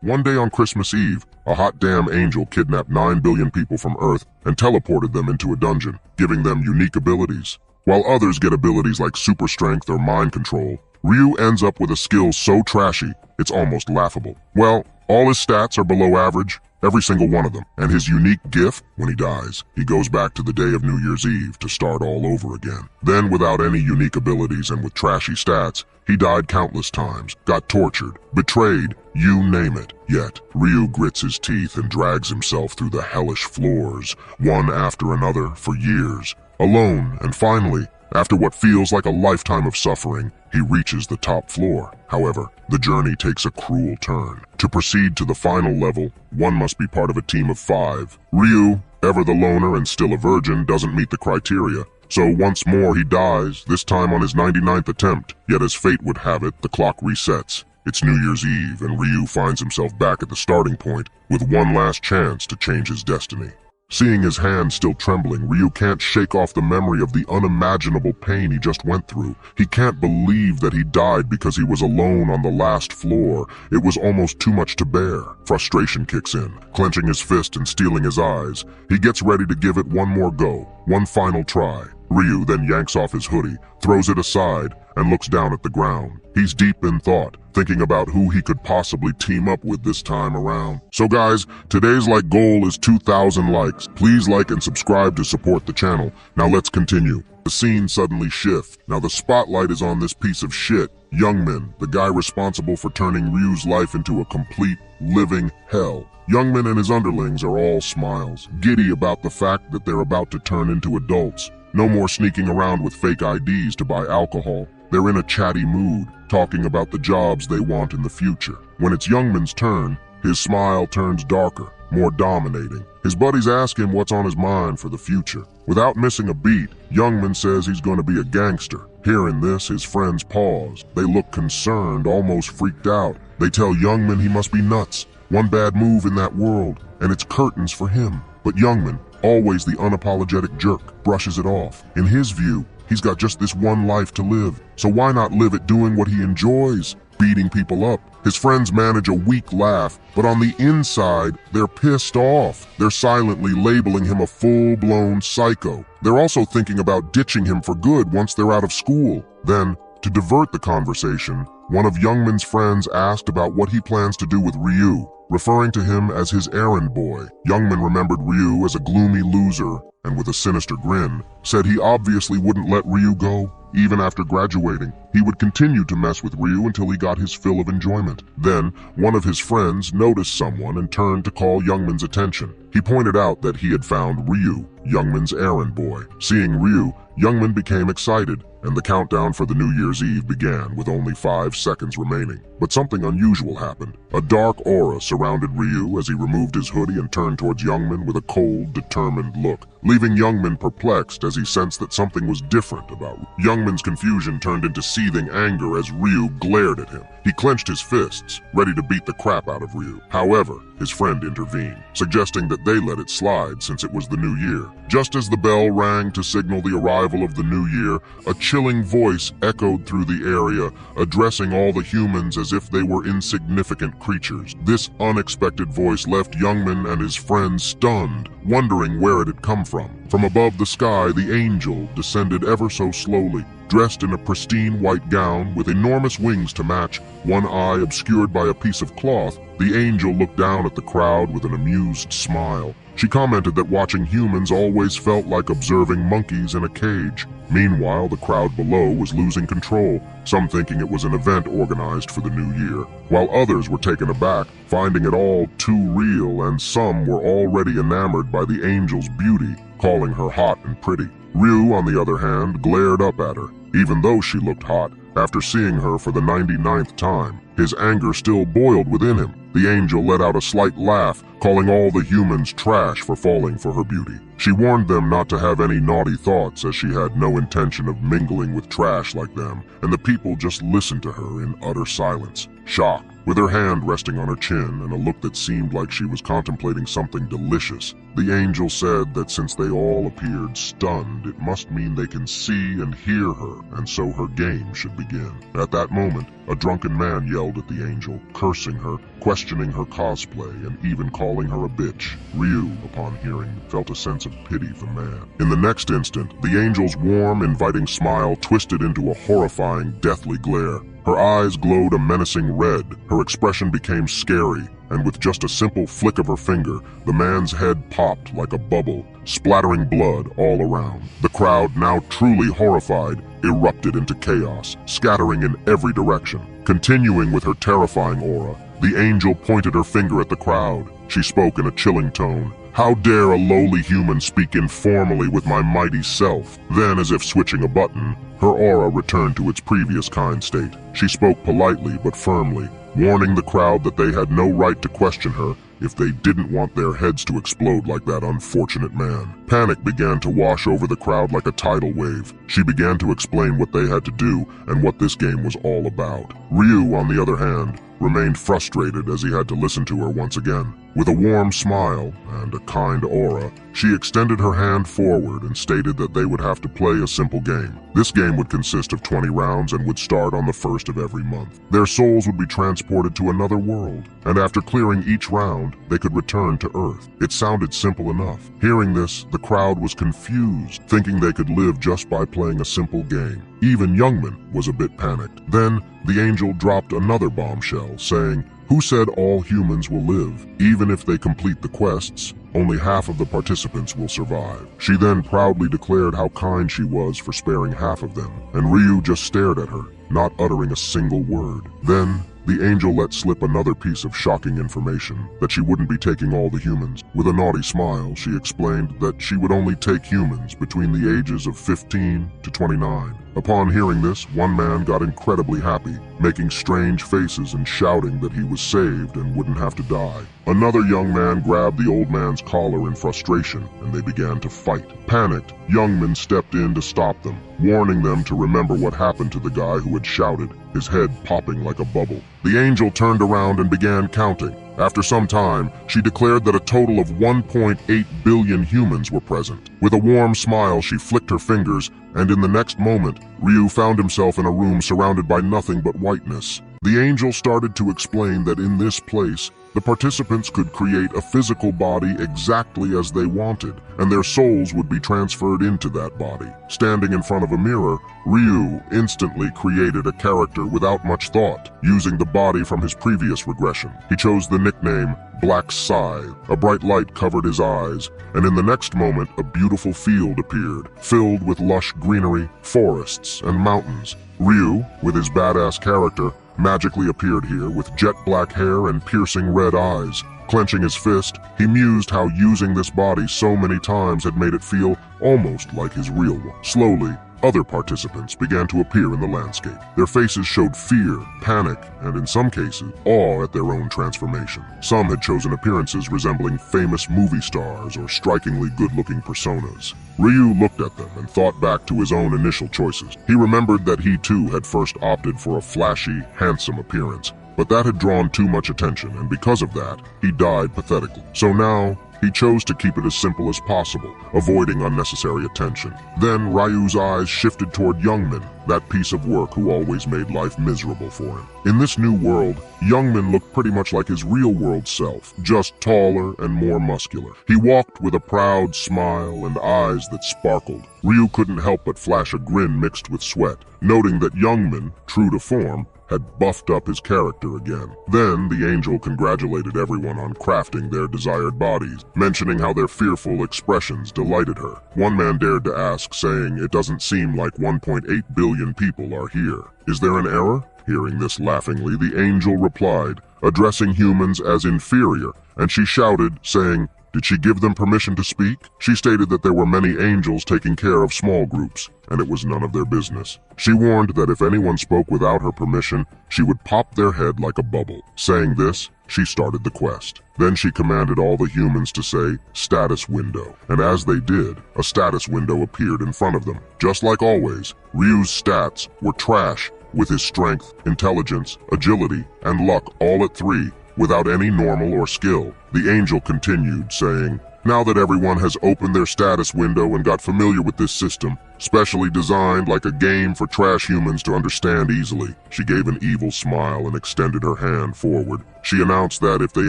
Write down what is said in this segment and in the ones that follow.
One day on Christmas Eve, a hot damn angel kidnapped 9 billion people from Earth and teleported them into a dungeon, giving them unique abilities. While others get abilities like super strength or mind control, Ryu ends up with a skill so trashy, it's almost laughable. Well, all his stats are below average, every single one of them, and his unique gift, when he dies, he goes back to the day of New Year's Eve to start all over again. Then, without any unique abilities and with trashy stats, he died countless times, got tortured, betrayed, you name it. Yet, Ryu grits his teeth and drags himself through the hellish floors, one after another, for years. Alone, and finally, after what feels like a lifetime of suffering, he reaches the top floor. However, the journey takes a cruel turn. To proceed to the final level, one must be part of a team of 5. Ryu, ever the loner and still a virgin, doesn't meet the criteria. So once more he dies, this time on his 99th attempt. Yet as fate would have it, the clock resets. It's New Year's Eve, and Ryu finds himself back at the starting point with one last chance to change his destiny. Seeing his hand still trembling, Ryu can't shake off the memory of the unimaginable pain he just went through. He can't believe that he died because he was alone on the last floor. It was almost too much to bear. Frustration kicks in, clenching his fist and steeling his eyes. He gets ready to give it one more go, one final try. Ryu then yanks off his hoodie, throws it aside, and looks down at the ground. He's deep in thought, thinking about who he could possibly team up with this time around. So guys, today's goal is 2,000 likes. Please like and subscribe to support the channel. Now let's continue. The scene suddenly shifts. Now the spotlight is on this piece of shit, Youngmin, the guy responsible for turning Ryu's life into a complete, living hell. Youngmin and his underlings are all smiles, giddy about the fact that they're about to turn into adults. No more sneaking around with fake IDs to buy alcohol. They're in a chatty mood, talking about the jobs they want in the future. When it's Youngmin's turn, his smile turns darker, more dominating. His buddies ask him what's on his mind for the future. Without missing a beat, Youngmin says he's going to be a gangster. Hearing this, his friends pause. They look concerned, almost freaked out. They tell Youngmin he must be nuts. One bad move in that world, and it's curtains for him. But Youngmin, always the unapologetic jerk, brushes it off. In his view, he's got just this one life to live, so why not live it doing what he enjoys, beating people up? His friends manage a weak laugh, but on the inside, they're pissed off. They're silently labeling him a full-blown psycho. They're also thinking about ditching him for good once they're out of school. Then, to divert the conversation, one of Youngmin's friends asked about what he plans to do with Ryu, referring to him as his errand boy. Youngmin remembered Ryu as a gloomy loser, and with a sinister grin, said he obviously wouldn't let Ryu go. Even after graduating, he would continue to mess with Ryu until he got his fill of enjoyment. Then, one of his friends noticed someone and turned to call Youngmin's attention. He pointed out that he had found Ryu, Youngmin's errand boy. Seeing Ryu, Youngmin became excited, and the countdown for the New Year's Eve began with only 5 seconds remaining. But something unusual happened. A dark aura surrounded Ryu as he removed his hoodie and turned towards Youngmin with a cold, determined look, leaving Youngmin perplexed as he sensed that something was different about Ryu. Youngmin's confusion turned into seething anger as Ryu glared at him. He clenched his fists, ready to beat the crap out of Ryu. However, his friend intervened, suggesting that they let it slide since it was the new year. Just as the bell rang to signal the arrival of the new year, a chilling voice echoed through the area, addressing all the humans as if they were insignificant creatures. This unexpected voice left Youngmin and his friends stunned, wondering where it had come from. From above the sky, the angel descended ever so slowly, dressed in a pristine white gown with enormous wings to match, one eye obscured by a piece of cloth. The angel looked down at the crowd with an amused smile. She commented that watching humans always felt like observing monkeys in a cage. Meanwhile, the crowd below was losing control, some thinking it was an event organized for the new year, while others were taken aback, finding it all too real, and some were already enamored by the angel's beauty, calling her hot and pretty. Ryu, on the other hand, glared up at her. Even though she looked hot, after seeing her for the 99th time, his anger still boiled within him. The angel let out a slight laugh, calling all the humans trash for falling for her beauty. She warned them not to have any naughty thoughts, as she had no intention of mingling with trash like them, and the people just listened to her in utter silence, shocked, with her hand resting on her chin and a look that seemed like she was contemplating something delicious. The angel said that since they all appeared stunned, it must mean they can see and hear her, and so her game should begin. At that moment, a drunken man yelled at the angel, cursing her, questioning her cosplay, and even calling her a bitch. Ryu, upon hearing, felt a sense of pity for man. In the next instant, the angel's warm, inviting smile twisted into a horrifying, deathly glare. Her eyes glowed a menacing red, her expression became scary, and with just a simple flick of her finger, the man's head popped like a bubble, splattering blood all around. The crowd, now truly horrified, erupted into chaos, scattering in every direction. Continuing with her terrifying aura, the angel pointed her finger at the crowd. She spoke in a chilling tone. "How dare a lowly human speak informally with my mighty self?" Then, as if switching a button, her aura returned to its previous kind state. She spoke politely but firmly, warning the crowd that they had no right to question her if they didn't want their heads to explode like that unfortunate man. Panic began to wash over the crowd like a tidal wave. She began to explain what they had to do and what this game was all about. Ryu, on the other hand, remained frustrated as he had to listen to her once again. With a warm smile and a kind aura, she extended her hand forward and stated that they would have to play a simple game. This game would consist of 20 rounds and would start on the first of every month. Their souls would be transported to another world, and after clearing each round, they could return to Earth. It sounded simple enough. Hearing this, the crowd was confused, thinking they could live just by playing a simple game. Even Youngman was a bit panicked. Then, the angel dropped another bombshell, saying, "Who said all humans will live? Even if they complete the quests, only half of the participants will survive." She then proudly declared how kind she was for sparing half of them, and Ryu just stared at her, not uttering a single word. Then, the angel let slip another piece of shocking information, that she wouldn't be taking all the humans. With a naughty smile, she explained that she would only take humans between the ages of 15 to 29. Upon hearing this, one man got incredibly happy, making strange faces and shouting that he was saved and wouldn't have to die. Another young man grabbed the old man's collar in frustration, and they began to fight. Panicked, Youngman stepped in to stop them, warning them to remember what happened to the guy who had shouted, his head popping like a bubble. The angel turned around and began counting. After some time, she declared that a total of 1.8 billion humans were present. With a warm smile, she flicked her fingers, and in the next moment, Ryu found himself in a room surrounded by nothing but whiteness. The angel started to explain that in this place, the participants could create a physical body exactly as they wanted, and their souls would be transferred into that body. Standing in front of a mirror, Ryu instantly created a character without much thought, using the body from his previous regression. He chose the nickname Black Scythe. A bright light covered his eyes, and in the next moment a beautiful field appeared, filled with lush greenery, forests, and mountains. Ryu, with his badass character, magically appeared here with jet black hair and piercing red eyes. Clenching his fist, he mused how using this body so many times had made it feel almost like his real one. Slowly, other participants began to appear in the landscape. Their faces showed fear, panic, and in some cases, awe at their own transformation. Some had chosen appearances resembling famous movie stars or strikingly good-looking personas. Ryu looked at them and thought back to his own initial choices. He remembered that he too had first opted for a flashy, handsome appearance, but that had drawn too much attention, and because of that, he died pathetically. So now, he chose to keep it as simple as possible, avoiding unnecessary attention. Then Ryu's eyes shifted toward Youngman, that piece of work who always made life miserable for him. In this new world, Youngman looked pretty much like his real-world self, just taller and more muscular. He walked with a proud smile and eyes that sparkled. Ryu couldn't help but flash a grin mixed with sweat, noting that Youngman, true to form, had buffed up his character again. Then the angel congratulated everyone on crafting their desired bodies, mentioning how their fearful expressions delighted her. One man dared to ask, saying, "It doesn't seem like 1.8 billion people are here. Is there an error?" Hearing this laughingly, the angel replied, addressing humans as inferior, and she shouted, saying, Did she give them permission to speak? She stated that there were many angels taking care of small groups, and it was none of their business. She warned that if anyone spoke without her permission, she would pop their head like a bubble. Saying this, she started the quest. Then she commanded all the humans to say, "Status window." And as they did, a status window appeared in front of them. Just like always, Ryu's stats were trash, with his strength, intelligence, agility, and luck all at 3, without any normal or skill. The angel continued, saying, "Now that everyone has opened their status window and got familiar with this system, specially designed like a game for trash humans to understand easily," she gave an evil smile and extended her hand forward. She announced that if they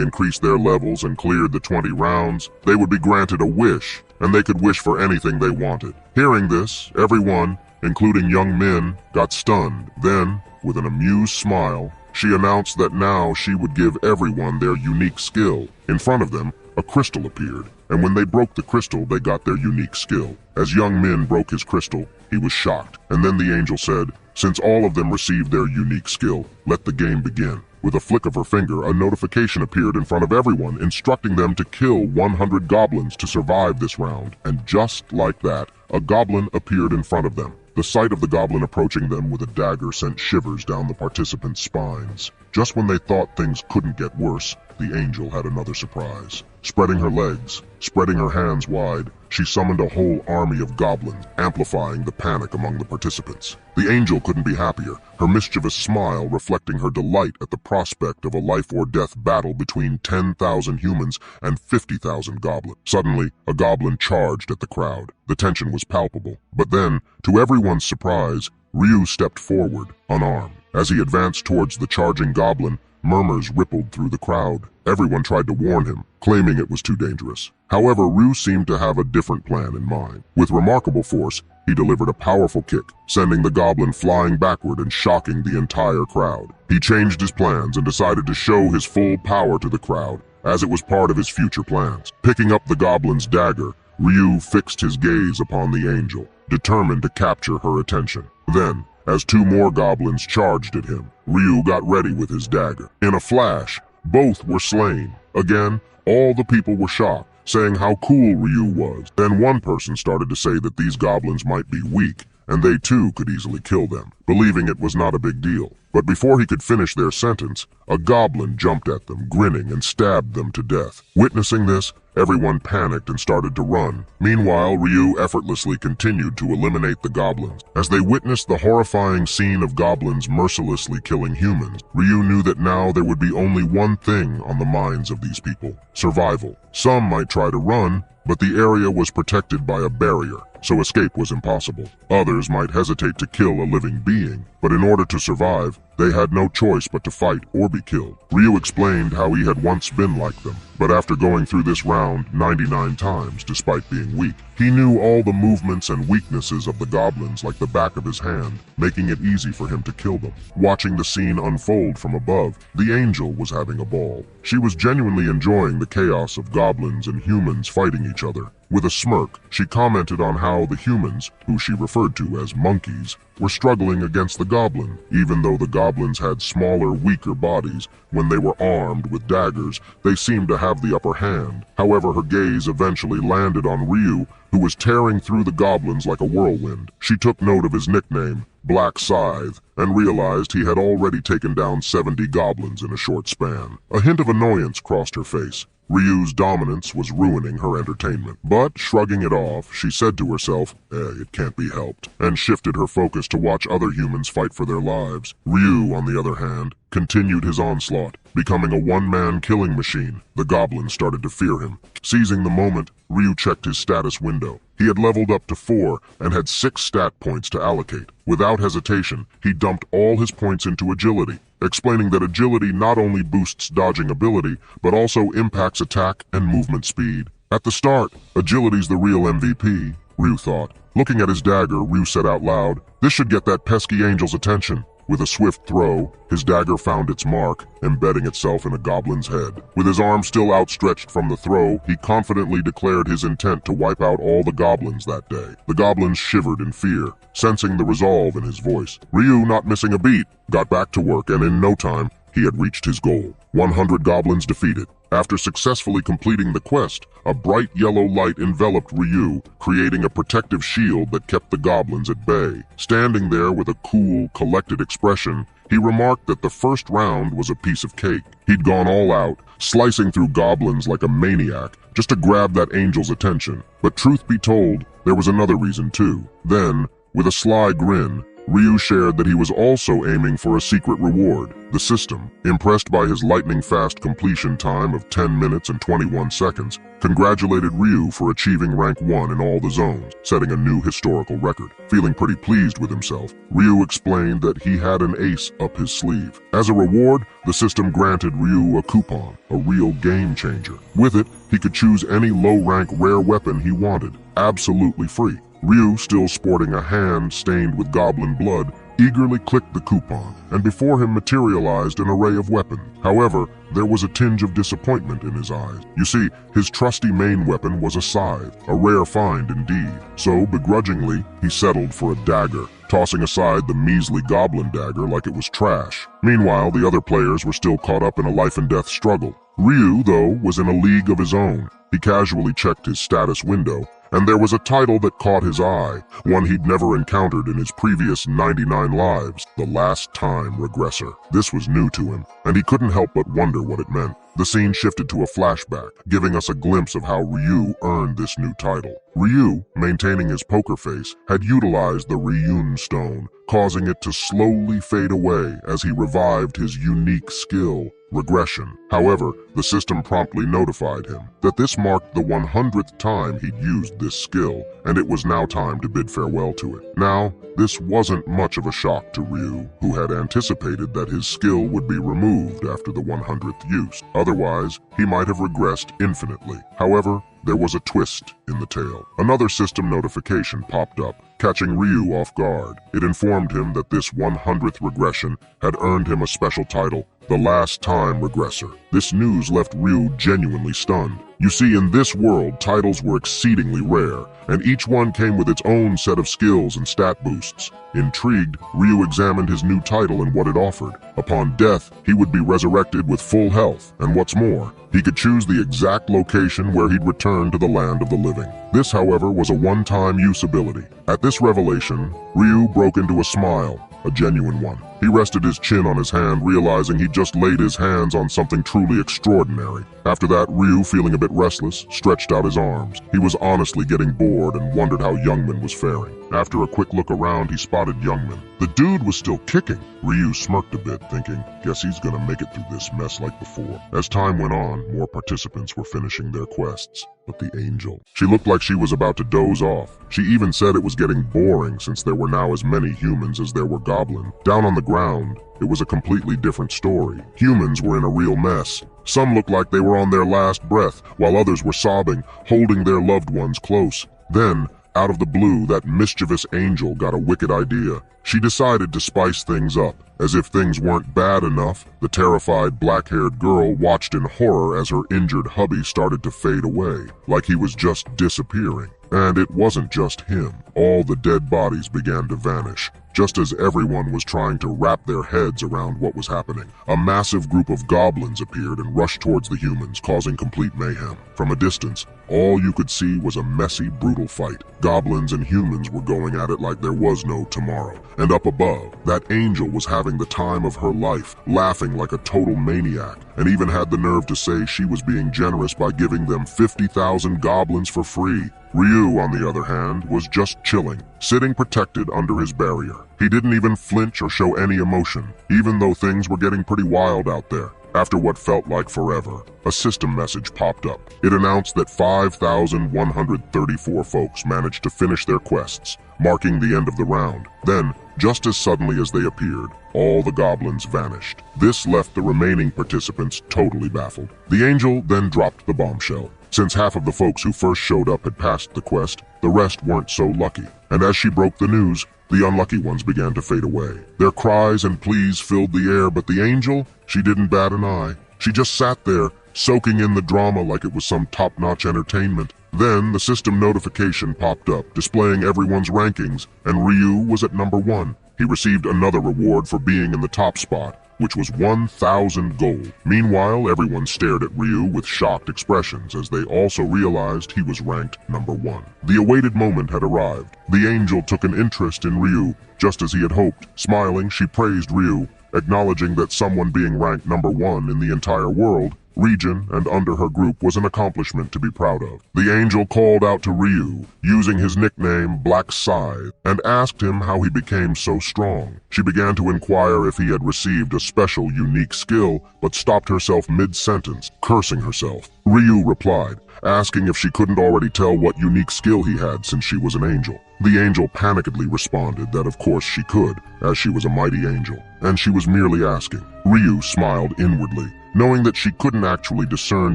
increased their levels and cleared the 20 rounds, they would be granted a wish, and they could wish for anything they wanted. Hearing this, everyone, including young men, got stunned. Then, with an amused smile, she announced that now she would give everyone their unique skill. In front of them, a crystal appeared, and when they broke the crystal, they got their unique skill. As young Min broke his crystal, he was shocked, and then the angel said, "Since all of them received their unique skill, let the game begin." With a flick of her finger, a notification appeared in front of everyone, instructing them to kill 100 goblins to survive this round. And just like that, a goblin appeared in front of them. The sight of the goblin approaching them with a dagger sent shivers down the participants' spines. Just when they thought things couldn't get worse, the angel had another surprise. Spreading her legs, spreading her hands wide, she summoned a whole army of goblins, amplifying the panic among the participants. The angel couldn't be happier, her mischievous smile reflecting her delight at the prospect of a life-or-death battle between 10,000 humans and 50,000 goblins. Suddenly, a goblin charged at the crowd. The tension was palpable. But then, to everyone's surprise, Ryu stepped forward, unarmed. As he advanced towards the charging goblin, murmurs rippled through the crowd. Everyone tried to warn him, claiming it was too dangerous. However, Ryu seemed to have a different plan in mind. With remarkable force, he delivered a powerful kick, sending the goblin flying backward and shocking the entire crowd. He changed his plans and decided to show his full power to the crowd, as it was part of his future plans. Picking up the goblin's dagger, Ryu fixed his gaze upon the angel, determined to capture her attention. Then, as 2 more goblins charged at him, Ryu got ready with his dagger. In a flash, both were slain. Again, all the people were shocked, saying how cool Ryu was. Then one person started to say that these goblins might be weak, and they too could easily kill them, believing it was not a big deal. But before he could finish their sentence, a goblin jumped at them, grinning, and stabbed them to death. Witnessing this, everyone panicked and started to run. Meanwhile, Ryu effortlessly continued to eliminate the goblins. As they witnessed the horrifying scene of goblins mercilessly killing humans, Ryu knew that now there would be only one thing on the minds of these people: survival. Some might try to run, but the area was protected by a barrier, so escape was impossible. Others might hesitate to kill a living being, but in order to survive, they had no choice but to fight or be killed. Ryu explained how he had once been like them, but after going through this round 99 times despite being weak, he knew all the movements and weaknesses of the goblins like the back of his hand, making it easy for him to kill them. Watching the scene unfold from above, the angel was having a ball. She was genuinely enjoying the chaos of goblins and humans fighting each other. With a smirk, she commented on how the humans, who she referred to as monkeys, were struggling against the goblin. Even though the goblins had smaller, weaker bodies, when they were armed with daggers, they seemed to have the upper hand. However, her gaze eventually landed on Ryu, who was tearing through the goblins like a whirlwind. She took note of his nickname, Black Scythe, and realized he had already taken down 70 goblins in a short span. A hint of annoyance crossed her face. Ryu's dominance was ruining her entertainment. But, shrugging it off, she said to herself, it can't be helped, and shifted her focus to watch other humans fight for their lives. Ryu, on the other hand, continued his onslaught, becoming a one-man killing machine. The goblins started to fear him. Seizing the moment, Ryu checked his status window. He had leveled up to 4 and had 6 stat points to allocate. Without hesitation, he dumped all his points into agility, explaining that agility not only boosts dodging ability, but also impacts attack and movement speed. At the start, agility's the real MVP, Ryu thought. Looking at his dagger, Ryu said out loud, "This should get that pesky angel's attention." With a swift throw, his dagger found its mark, embedding itself in a goblin's head. With his arm still outstretched from the throw, he confidently declared his intent to wipe out all the goblins that day. The goblins shivered in fear, sensing the resolve in his voice. Ryu, not missing a beat, got back to work, and in no time, he had reached his goal. 100 goblins defeated. After successfully completing the quest, a bright yellow light enveloped Ryu, creating a protective shield that kept the goblins at bay. Standing there with a cool, collected expression, he remarked that the first round was a piece of cake. He'd gone all out, slicing through goblins like a maniac, just to grab that angel's attention. But truth be told, there was another reason too. Then, with a sly grin, Ryu shared that he was also aiming for a secret reward. The system, impressed by his lightning-fast completion time of 10 minutes and 21 seconds, congratulated Ryu for achieving rank 1 in all the zones, setting a new historical record. Feeling pretty pleased with himself, Ryu explained that he had an ace up his sleeve. As a reward, the system granted Ryu a coupon, a real game changer. With it, he could choose any low-rank rare weapon he wanted, absolutely free. Ryu, still sporting a hand stained with goblin blood, eagerly clicked the coupon, and before him materialized an array of weapons. However, there was a tinge of disappointment in his eyes. You see, his trusty main weapon was a scythe, a rare find indeed. So, begrudgingly, he settled for a dagger, tossing aside the measly goblin dagger like it was trash. Meanwhile, the other players were still caught up in a life-and-death struggle. Ryu, though, was in a league of his own. He casually checked his status window, and there was a title that caught his eye, one he'd never encountered in his previous 99 lives, the Last Time Regressor. This was new to him, and he couldn't help but wonder what it meant. The scene shifted to a flashback, giving us a glimpse of how Ryu earned this new title. Ryu, maintaining his poker face, had utilized the Ryun stone, causing it to slowly fade away as he revived his unique skill, regression. However, the system promptly notified him that this marked the 100th time he'd used this skill, and it was now time to bid farewell to it. Now, this wasn't much of a shock to Ryu, who had anticipated that his skill would be removed after the 100th use. Otherwise, he might have regressed infinitely. However, there was a twist in the tale. Another system notification popped up, catching Ryu off guard. It informed him that this 100th regression had earned him a special title, the Last Time Regressor. This news left Ryu genuinely stunned. You see, in this world, titles were exceedingly rare, and each one came with its own set of skills and stat boosts. Intrigued, Ryu examined his new title and what it offered. Upon death, he would be resurrected with full health, and what's more, he could choose the exact location where he'd return to the land of the living. This, however, was a one-time use ability. At this revelation, Ryu broke into a smile, a genuine one. He rested his chin on his hand, realizing he'd just laid his hands on something truly extraordinary. After that, Ryu, feeling a bit restless, stretched out his arms. He was honestly getting bored and wondered how Youngman was faring. After a quick look around, he spotted Youngman. The dude was still kicking. Ryu smirked a bit, thinking, guess he's gonna make it through this mess like before. As time went on, more participants were finishing their quests. But the angel, she looked like she was about to doze off. She even said it was getting boring since there were now as many humans as there were goblins. Down on the ground, it was a completely different story. Humans were in a real mess. Some looked like they were on their last breath, while others were sobbing, holding their loved ones close. Then, out of the blue, that mischievous angel got a wicked idea. She decided to spice things up. As if things weren't bad enough, the terrified black-haired girl watched in horror as her injured hubby started to fade away, like he was just disappearing. And it wasn't just him. All the dead bodies began to vanish, just as everyone was trying to wrap their heads around what was happening. A massive group of goblins appeared and rushed towards the humans, causing complete mayhem. From a distance, all you could see was a messy, brutal fight. Goblins and humans were going at it like there was no tomorrow. And up above, that angel was having the time of her life, laughing like a total maniac, and even had the nerve to say she was being generous by giving them 50,000 goblins for free. Ryu, on the other hand, was just chilling, sitting protected under his barrier. He didn't even flinch or show any emotion, even though things were getting pretty wild out there. After what felt like forever, a system message popped up. It announced that 5,134 folks managed to finish their quests, marking the end of the round. Then, just as suddenly as they appeared, all the goblins vanished. This left the remaining participants totally baffled. The angel then dropped the bombshell. Since half of the folks who first showed up had passed the quest, the rest weren't so lucky. And as she broke the news, the unlucky ones began to fade away. Their cries and pleas filled the air, but the angel, she didn't bat an eye. She just sat there, soaking in the drama like it was some top-notch entertainment. Then the system notification popped up, displaying everyone's rankings, and Ryu was at number 1. He received another reward for being in the top spot, which was 1,000 gold. Meanwhile, everyone stared at Ryu with shocked expressions as they also realized he was ranked number 1. The awaited moment had arrived. The angel took an interest in Ryu, just as he had hoped. Smiling, she praised Ryu, acknowledging that someone being ranked number 1 in the entire world, region, and under her group was an accomplishment to be proud of. The angel called out to Ryu, using his nickname Black Scythe, and asked him how he became so strong. She began to inquire if he had received a special, unique skill, but stopped herself mid-sentence, cursing herself. Ryu replied, asking if she couldn't already tell what unique skill he had since she was an angel. The angel panickedly responded that of course she could, as she was a mighty angel, and she was merely asking. Ryu smiled inwardly, knowing that she couldn't actually discern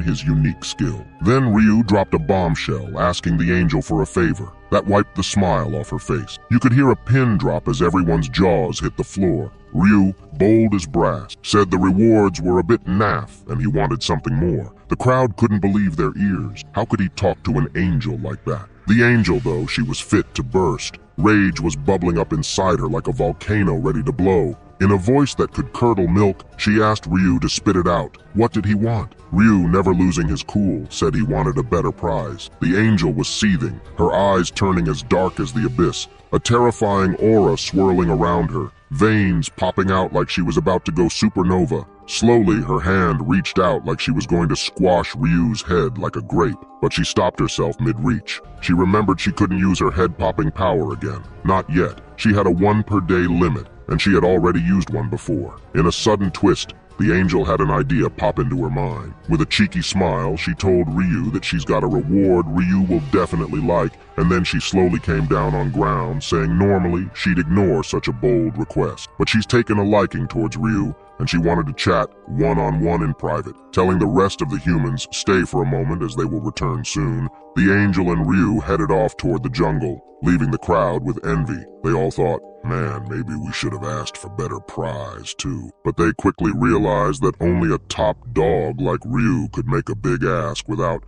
his unique skill. Then Ryu dropped a bombshell, asking the angel for a favor. That wiped the smile off her face. You could hear a pin drop as everyone's jaws hit the floor. Ryu, bold as brass, said the rewards were a bit naff and he wanted something more. The crowd couldn't believe their ears. How could he talk to an angel like that? The angel, though, she was fit to burst. Rage was bubbling up inside her like a volcano ready to blow. In a voice that could curdle milk, she asked Ryu to spit it out. What did he want? Ryu, never losing his cool, said he wanted a better prize. The angel was seething, her eyes turning as dark as the abyss, a terrifying aura swirling around her, veins popping out like she was about to go supernova. Slowly, her hand reached out like she was going to squash Ryu's head like a grape, but she stopped herself mid-reach. She remembered she couldn't use her head-popping power again. Not yet. She had a 1 per day limit, and she had already used one before. In a sudden twist, the angel had an idea pop into her mind. With a cheeky smile, she told Ryu that she's got a reward Ryu will definitely like, and then she slowly came down on ground, saying normally she'd ignore such a bold request. But she's taken a liking towards Ryu, and she wanted to chat one-on-one in private, telling the rest of the humans stay for a moment as they will return soon. The angel and Ryu headed off toward the jungle, leaving the crowd with envy. They all thought, man, maybe we should have asked for better prize too. But they quickly realized that only a top dog like Ryu could make a big ask without,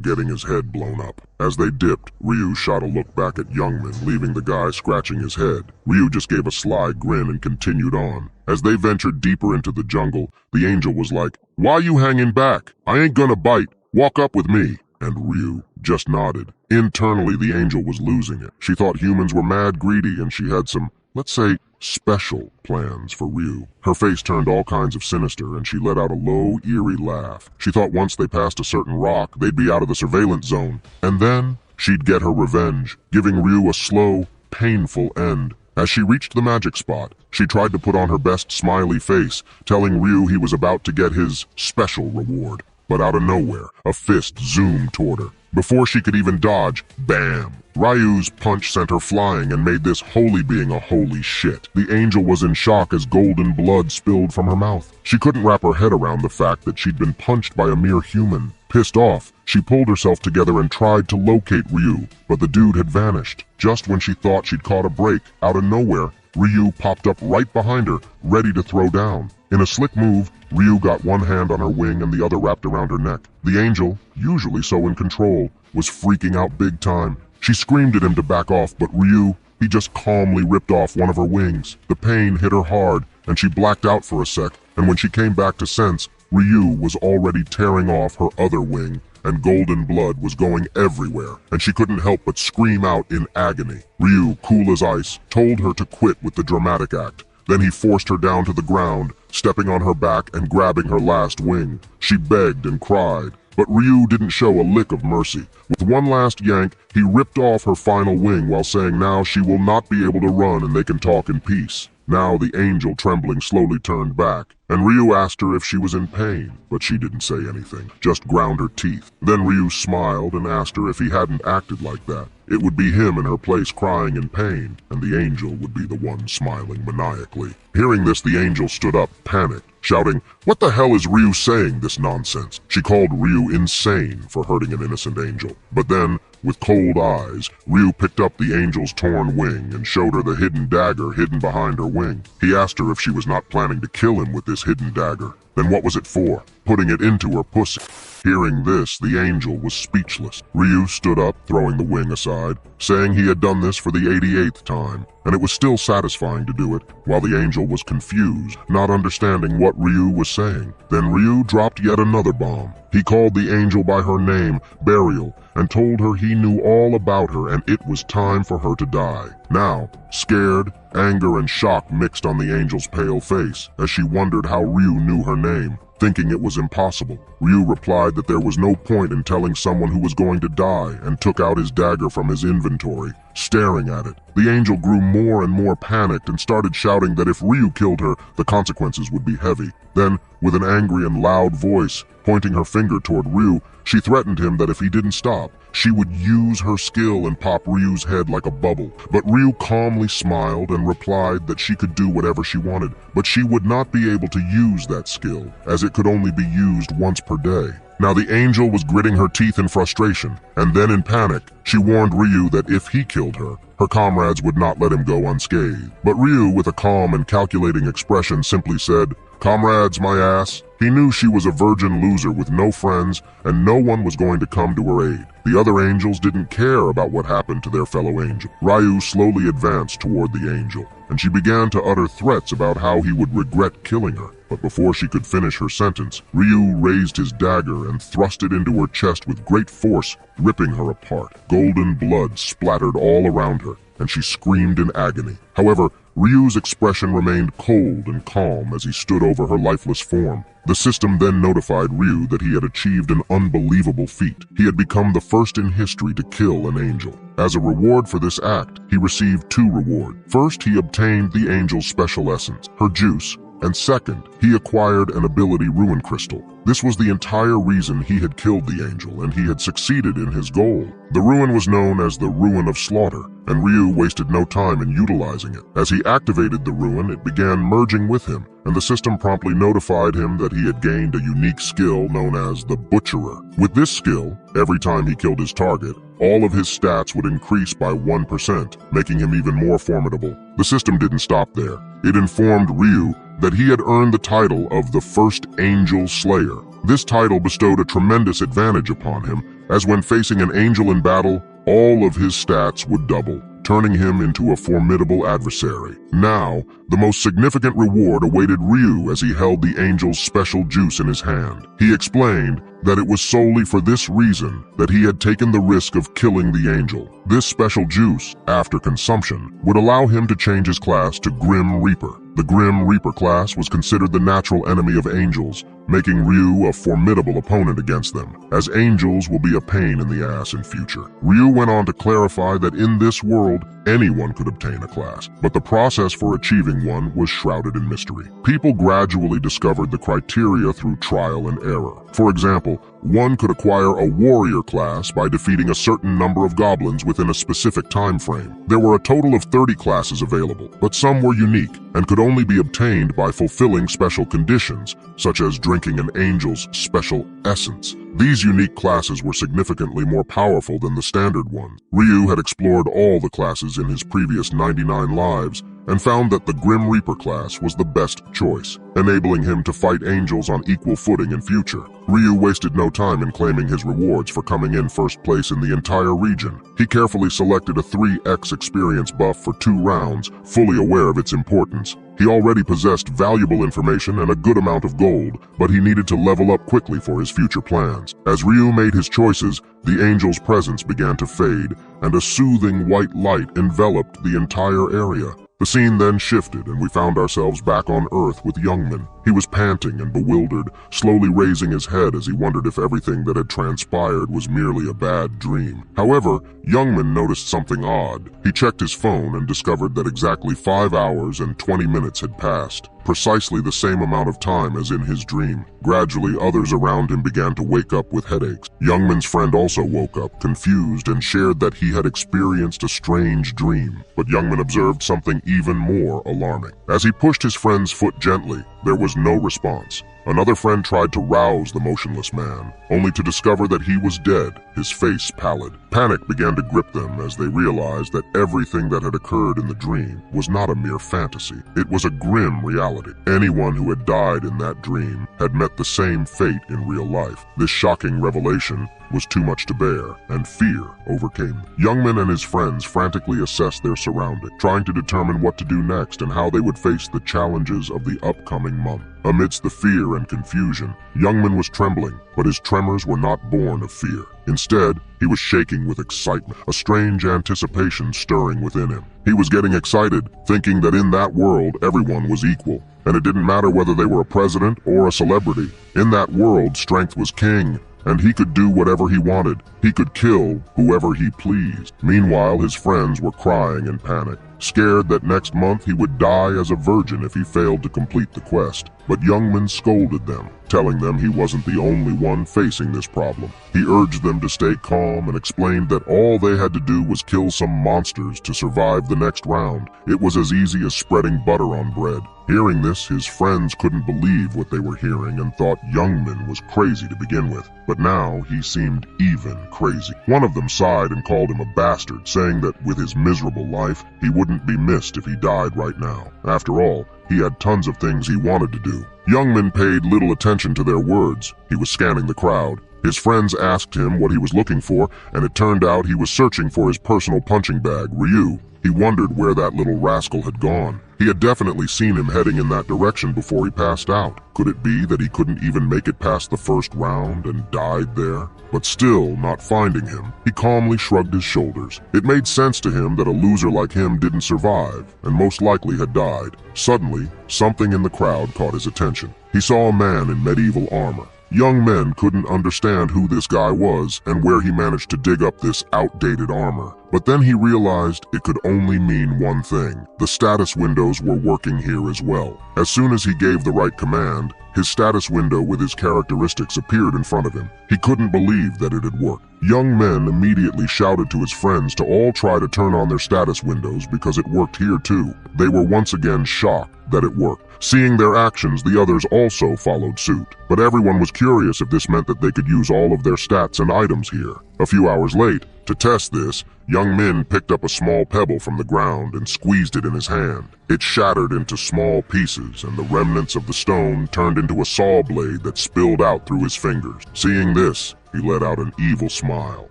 getting his head blown up. As they dipped, Ryu shot a look back at Youngman, leaving the guy scratching his head. Ryu just gave a sly grin and continued on. As they ventured deeper into the jungle, the angel was like, "Why you hanging back? I ain't gonna bite. Walk up with me." And Ryu just nodded. Internally, the angel was losing it. She thought humans were mad greedy and she had some, let's say, special plans for Ryu. Her face turned all kinds of sinister and she let out a low, eerie laugh. She thought once they passed a certain rock, they'd be out of the surveillance zone. And then she'd get her revenge, giving Ryu a slow, painful end. As she reached the magic spot, she tried to put on her best smiley face, telling Ryu he was about to get his special reward. But out of nowhere, a fist zoomed toward her. Before she could even dodge, bam! Ryu's punch sent her flying and made this holy being a holy shit. The angel was in shock as golden blood spilled from her mouth. She couldn't wrap her head around the fact that she'd been punched by a mere human. Pissed off, she pulled herself together and tried to locate Ryu, but the dude had vanished. Just when she thought she'd caught a break, out of nowhere, Ryu popped up right behind her, ready to throw down. In a slick move, Ryu got one hand on her wing and the other wrapped around her neck. The angel, usually so in control, was freaking out big time. She screamed at him to back off, but Ryu, he just calmly ripped off one of her wings. The pain hit her hard, and she blacked out for a sec, and when she came back to sense, Ryu was already tearing off her other wing, and golden blood was going everywhere, and she couldn't help but scream out in agony. Ryu, cool as ice, told her to quit with the dramatic act. Then he forced her down to the ground, stepping on her back and grabbing her last wing. She begged and cried, but Ryu didn't show a lick of mercy. With one last yank, he ripped off her final wing while saying now she will not be able to run and they can talk in peace. Now the angel, trembling, slowly turned back, and Ryu asked her if she was in pain, but she didn't say anything, just ground her teeth. Then Ryu smiled and asked her if he hadn't acted like that. It would be him in her place crying in pain, and the angel would be the one smiling maniacally. Hearing this, the angel stood up, panicked, shouting, "What the hell is Ryu saying, this nonsense?" She called Ryu insane for hurting an innocent angel. But then, with cold eyes, Ryu picked up the angel's torn wing and showed her the hidden dagger hidden behind her wing. He asked her if she was not planning to kill him with this hidden dagger. Then what was it for? Putting it into her pussy. Hearing this, the angel was speechless. Ryu stood up, throwing the wing aside, saying he had done this for the 88th time, and it was still satisfying to do it, while the angel was confused, not understanding what Ryu was saying. Then Ryu dropped yet another bomb. He called the angel by her name, Burial, and told her he knew all about her and it was time for her to die. Now, scared, anger, and shock mixed on the angel's pale face as she wondered how Ryu knew her name. Thinking it was impossible, Ryu replied that there was no point in telling someone who was going to die and took out his dagger from his inventory, staring at it. The angel grew more and more panicked and started shouting that if Ryu killed her, the consequences would be heavy. Then, with an angry and loud voice, pointing her finger toward Ryu, she threatened him that if he didn't stop, she would use her skill and pop Ryu's head like a bubble. But Ryu calmly smiled and replied that she could do whatever she wanted, but she would not be able to use that skill, as it could only be used once per day. Now the angel was gritting her teeth in frustration, and then in panic, she warned Ryu that if he killed her, her comrades would not let him go unscathed. But Ryu, with a calm and calculating expression, simply said, "Comrades, my ass." He knew she was a virgin loser with no friends, and no one was going to come to her aid. The other angels didn't care about what happened to their fellow angel. Ryu slowly advanced toward the angel, and she began to utter threats about how he would regret killing her. But before she could finish her sentence, Ryu raised his dagger and thrust it into her chest with great force, ripping her apart. Golden blood splattered all around her, and she screamed in agony. However, Ryu's expression remained cold and calm as he stood over her lifeless form. The system then notified Ryu that he had achieved an unbelievable feat. He had become the first in history to kill an angel. As a reward for this act, he received two rewards. First, he obtained the angel's special essence, her juice, and second, he acquired an ability ruin crystal. This was the entire reason he had killed the angel, and he had succeeded in his goal. The ruin was known as the Ruin of Slaughter, and Ryu wasted no time in utilizing it. As he activated the ruin, it began merging with him, and the system promptly notified him that he had gained a unique skill known as the Butcherer. With this skill, every time he killed his target, all of his stats would increase by 1%, making him even more formidable. The system didn't stop there. It informed Ryu that he had earned the title of the First Angel Slayer. This title bestowed a tremendous advantage upon him, as when facing an angel in battle, all of his stats would double, turning him into a formidable adversary. Now, the most significant reward awaited Ryu as he held the angel's special juice in his hand. He explained that it was solely for this reason that he had taken the risk of killing the angel. This special juice, after consumption, would allow him to change his class to Grim Reaper. The Grim Reaper class was considered the natural enemy of angels, making Ryu a formidable opponent against them, as angels will be a pain in the ass in future. Ryu went on to clarify that in this world, anyone could obtain a class, but the process for achieving one was shrouded in mystery. People gradually discovered the criteria through trial and error. For example, one could acquire a warrior class by defeating a certain number of goblins within a specific time frame. There were a total of 30 classes available, but some were unique and could only be obtained by fulfilling special conditions, such as drinking an angel's special essence. These unique classes were significantly more powerful than the standard ones. Ryu had explored all the classes in his previous 99 lives and found that the Grim Reaper class was the best choice, enabling him to fight angels on equal footing in future. Ryu wasted no time in claiming his rewards for coming in first place in the entire region. He carefully selected a 3x experience buff for 2 rounds, fully aware of its importance. He already possessed valuable information and a good amount of gold, but he needed to level up quickly for his future plans. As Ryu made his choices, the angel's presence began to fade, and a soothing white light enveloped the entire area. The scene then shifted, and we found ourselves back on Earth with Youngman. He was panting and bewildered, slowly raising his head as he wondered if everything that had transpired was merely a bad dream. However, Youngman noticed something odd. He checked his phone and discovered that exactly 5 hours and 20 minutes had passed, precisely the same amount of time as in his dream. Gradually, others around him began to wake up with headaches. Youngman's friend also woke up, confused, and shared that he had experienced a strange dream. But Youngman observed something even more alarming. As he pushed his friend's foot gently, there was no response. Another friend tried to rouse the motionless man, only to discover that he was dead, his face pallid. Panic began to grip them as they realized that everything that had occurred in the dream was not a mere fantasy. It was a grim reality. Anyone who had died in that dream had met the same fate in real life. This shocking revelation was too much to bear, and fear overcame them. Youngman and his friends frantically assessed their surroundings, trying to determine what to do next and how they would face the challenges of the upcoming month. Amidst the fear and confusion, Youngman was trembling, but his tremors were not born of fear. Instead, he was shaking with excitement, a strange anticipation stirring within him. He was getting excited, thinking that in that world everyone was equal, and it didn't matter whether they were a president or a celebrity. In that world, strength was king, and he could do whatever he wanted. He could kill whoever he pleased. Meanwhile, his friends were crying in panic, scared that next month he would die as a virgin if he failed to complete the quest. But Youngman scolded them, telling them he wasn't the only one facing this problem. He urged them to stay calm and explained that all they had to do was kill some monsters to survive the next round. It was as easy as spreading butter on bread. Hearing this, his friends couldn't believe what they were hearing and thought Youngman was crazy to begin with. But now he seemed even crazy. One of them sighed and called him a bastard, saying that with his miserable life, he wouldn't be missed if he died right now. After all, he had tons of things he wanted to do. Youngman paid little attention to their words. He was scanning the crowd. His friends asked him what he was looking for, and it turned out he was searching for his personal punching bag, Ryu. He wondered where that little rascal had gone. He had definitely seen him heading in that direction before he passed out. Could it be that he couldn't even make it past the first round and died there? But still, not finding him, he calmly shrugged his shoulders. It made sense to him that a loser like him didn't survive, and most likely had died. Suddenly, something in the crowd caught his attention. He saw a man in medieval armor. Young men couldn't understand who this guy was and where he managed to dig up this outdated armor. But then he realized it could only mean one thing. The status windows were working here as well. As soon as he gave the right command, his status window with his characteristics appeared in front of him. He couldn't believe that it had worked. Young men immediately shouted to his friends to all try to turn on their status windows because it worked here too. They were once again shocked that it worked. Seeing their actions, the others also followed suit. But everyone was curious if this meant that they could use all of their stats and items here. A few hours late, to test this, Young Min picked up a small pebble from the ground and squeezed it in his hand. It shattered into small pieces, and the remnants of the stone turned into a saw blade that spilled out through his fingers. Seeing this, he let out an evil smile.